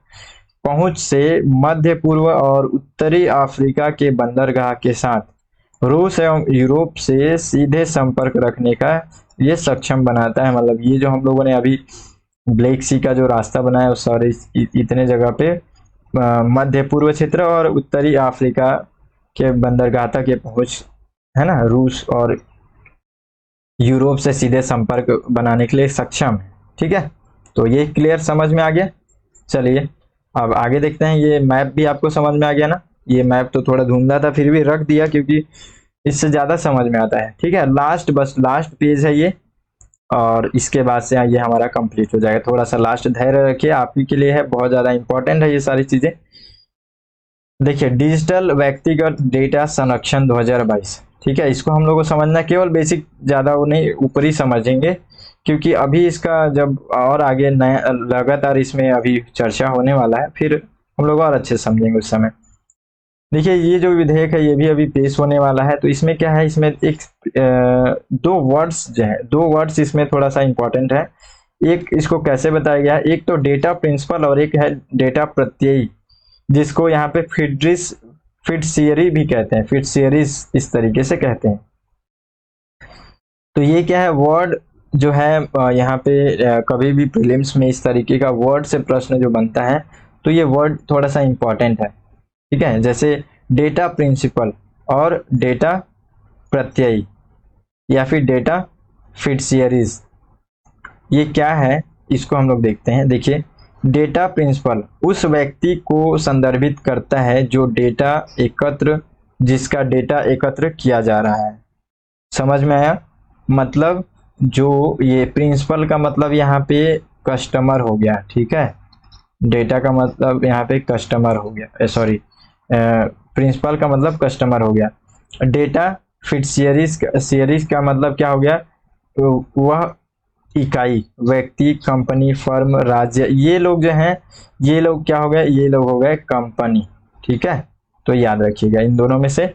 पहुंच से मध्य पूर्व और उत्तरी अफ्रीका के बंदरगाह के साथ रूस एवं यूरोप से सीधे संपर्क रखने का ये सक्षम बनाता है। मतलब ये जो हम लोगों ने अभी ब्लैक सी का जो रास्ता बनाया उस सारे इतने जगह पे मध्य पूर्व क्षेत्र और उत्तरी अफ्रीका के बंदरगाह तक ये पहुंच है ना, रूस और यूरोप से सीधे संपर्क बनाने के लिए सक्षम है। ठीक है, तो ये क्लियर समझ में आ गया। चलिए अब आगे देखते हैं। ये मैप भी आपको समझ में आ गया ना, ये मैप तो थोड़ा धुंधला था फिर भी रख दिया क्योंकि इससे ज्यादा समझ में आता है। ठीक है, बस लास्ट पेज है ये, और इसके बाद से ये हमारा कंप्लीट हो जाएगा। थोड़ा सा लास्ट धैर्य रखिए, आप ही के लिए है, बहुत ज्यादा इंपॉर्टेंट है ये सारी चीजें। देखिए, डिजिटल व्यक्तिगत डेटा संरक्षण 2022। ठीक है, इसको हम लोग को समझना, केवल बेसिक, ज्यादा वो नहीं, ऊपरी समझेंगे क्योंकि अभी इसका जब और आगे नया लगातार इसमें अभी चर्चा होने वाला है, फिर हम लोग और अच्छे समझेंगे उस समय। देखिए, ये जो विधेयक है ये भी अभी पेश होने वाला है, तो इसमें क्या है, इसमें एक दो वर्ड्स जो है, दो वर्ड्स इसमें थोड़ा सा इंपॉर्टेंट है। एक इसको कैसे बताया गया है, एक तो डेटा प्रिंसिपल और एक है डेटा प्रत्ययी, जिसको यहाँ पे फिडसियरी भी कहते हैं, फिडसियरीज इस तरीके से कहते हैं। तो ये क्या है, वर्ड जो है यहाँ पे कभी भी प्रीलिम्स में इस तरीके का वर्ड से प्रश्न जो बनता है तो ये वर्ड थोड़ा सा इंपॉर्टेंट है। ठीक है, जैसे डेटा प्रिंसिपल और डेटा प्रत्ययी या फिर डेटा फिडसियरीज, ये क्या है इसको हम लोग देखते हैं। देखिए, डेटा प्रिंसिपल उस व्यक्ति को संदर्भित करता है जो जिसका डेटा एकत्र किया जा रहा है। समझ में आया, मतलब जो ये प्रिंसिपल का मतलब यहाँ पे कस्टमर हो गया। ठीक है, डेटा का मतलब यहाँ पे कस्टमर हो गया, सॉरी, प्रिंसिपल का मतलब कस्टमर हो गया। डेटा फिडसियरीज का मतलब क्या हो गया, तो वह इकाई, व्यक्ति, कंपनी, फर्म, राज्य, ये लोग जो हैं, ये लोग क्या हो गए, ये लोग हो गए कंपनी। ठीक है, तो याद रखिएगा इन दोनों में से।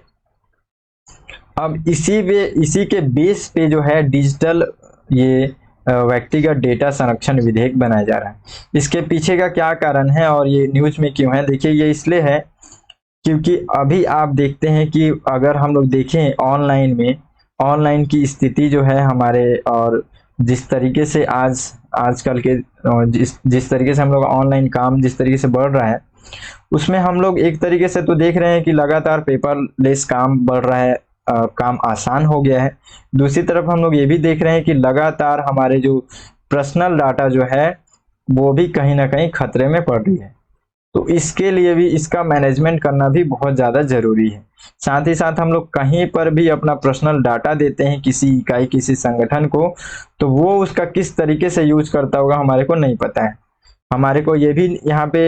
अब इसी के बेस पे जो है डिजिटल ये व्यक्तिगत डेटा संरक्षण विधेयक बनाया जा रहा है। इसके पीछे का क्या कारण है और ये न्यूज में क्यों है, देखिए ये इसलिए है क्योंकि अभी आप देखते हैं कि अगर हम लोग देखें ऑनलाइन की स्थिति जो है हमारे, और जिस तरीके से आजकल के जिस तरीके से हम लोग ऑनलाइन काम जिस तरीके से बढ़ रहा है, उसमें हम लोग एक तरीके से तो देख रहे हैं कि लगातार पेपरलेस काम बढ़ रहा है, काम आसान हो गया है। दूसरी तरफ हम लोग ये भी देख रहे हैं कि लगातार हमारे जो पर्सनल डाटा जो है वो भी कहीं ना कहीं खतरे में पड़ रही है। तो इसके लिए भी इसका मैनेजमेंट करना भी बहुत ज़्यादा जरूरी है। साथ ही साथ हम लोग कहीं पर भी अपना पर्सनल डाटा देते हैं किसी इकाई, किसी संगठन को, तो वो उसका किस तरीके से यूज करता होगा हमारे को नहीं पता है। हमारे को ये भी यहाँ पे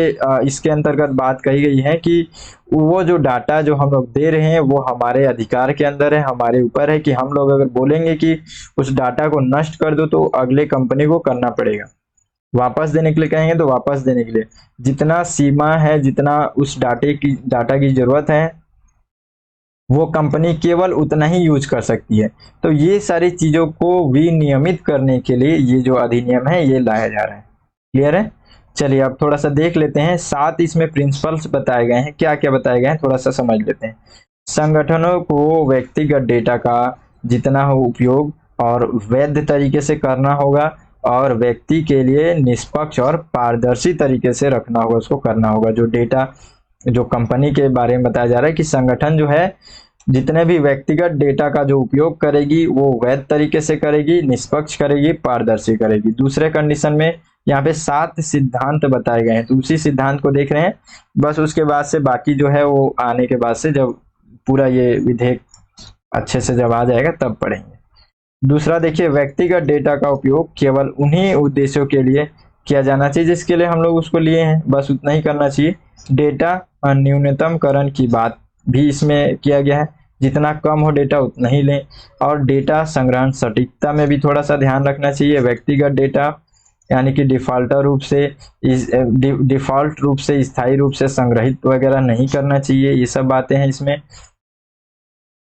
इसके अंतर्गत बात कही गई है कि वो जो डाटा जो हम लोग दे रहे हैं वो हमारे अधिकार के अंदर है, हमारे ऊपर है कि हम लोग अगर बोलेंगे कि उस डाटा को नष्ट कर दो तो अगले कंपनी को करना पड़ेगा, वापस देने के लिए कहेंगे तो वापस देने के लिए जितना सीमा है, जितना उस डाटा की जरूरत है वो कंपनी केवल उतना ही यूज कर सकती है। तो ये सारी चीजों को विनियमित करने के लिए ये जो अधिनियम है ये लाया जा रहा है। क्लियर है, चलिए अब थोड़ा सा देख लेते हैं। 7 इसमें प्रिंसिपल्स बताए गए हैं, क्या क्या बताए गए हैं थोड़ा सा समझ लेते हैं। संगठनों को व्यक्तिगत डेटा का जितना हो उपयोग और वैध तरीके से करना होगा, और व्यक्ति के लिए निष्पक्ष और पारदर्शी तरीके से रखना होगा, उसको करना होगा। जो डेटा जो कंपनी के बारे में बताया जा रहा है कि संगठन जो है जितने भी व्यक्तिगत डेटा का जो उपयोग करेगी वो वैध तरीके से करेगी, निष्पक्ष करेगी, पारदर्शी करेगी। दूसरे कंडीशन में यहाँ पे 7 सिद्धांत बताए गए हैं, तो उसी सिद्धांत को देख रहे हैं बस। उसके बाद से बाकी जो है वो आने के बाद से जब पूरा ये विधेयक अच्छे से जब आ जाएगा तब पढ़ेंगे। दूसरा देखिए, व्यक्तिगत डेटा का उपयोग केवल उन्हीं उद्देश्यों के लिए किया जाना चाहिए जिसके लिए हम लोग उसको लिए हैं, बस उतना ही करना चाहिए। डेटा न्यूनतमकरण की बात भी इसमें किया गया है, जितना कम हो डेटा उतना ही लें। और डेटा संग्रहण सटीकता में भी थोड़ा सा ध्यान रखना चाहिए। व्यक्तिगत डेटा यानी कि डिफॉल्ट रूप से स्थायी रूप से संग्रहित वगैरह नहीं करना चाहिए, ये सब बातें हैं इसमें।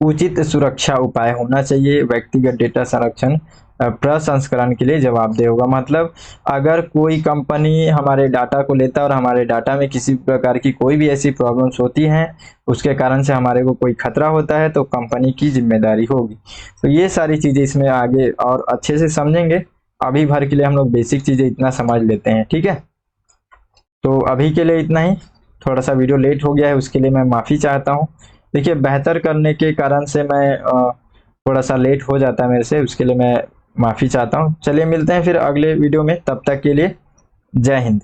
उचित सुरक्षा उपाय होना चाहिए। व्यक्तिगत डेटा संरक्षण प्रसंस्करण के लिए जवाबदेह होगा। मतलब अगर कोई कंपनी हमारे डाटा को लेता है और हमारे डाटा में किसी प्रकार की कोई भी ऐसी प्रॉब्लम्स होती हैं, उसके कारण से हमारे को कोई खतरा होता है, तो कंपनी की जिम्मेदारी होगी। तो ये सारी चीजें इसमें आगे और अच्छे से समझेंगे। अभी भर के लिए हम लोग बेसिक चीजें इतना समझ लेते हैं, ठीक है। तो अभी के लिए इतना ही। थोड़ा सा वीडियो लेट हो गया है, उसके लिए मैं माफ़ी चाहता हूँ। देखिए, बेहतर करने के कारण से मैं थोड़ा सा लेट हो जाता है मेरे से, उसके लिए मैं माफ़ी चाहता हूँ। चलिए मिलते हैं फिर अगले वीडियो में, तब तक के लिए जय हिंद।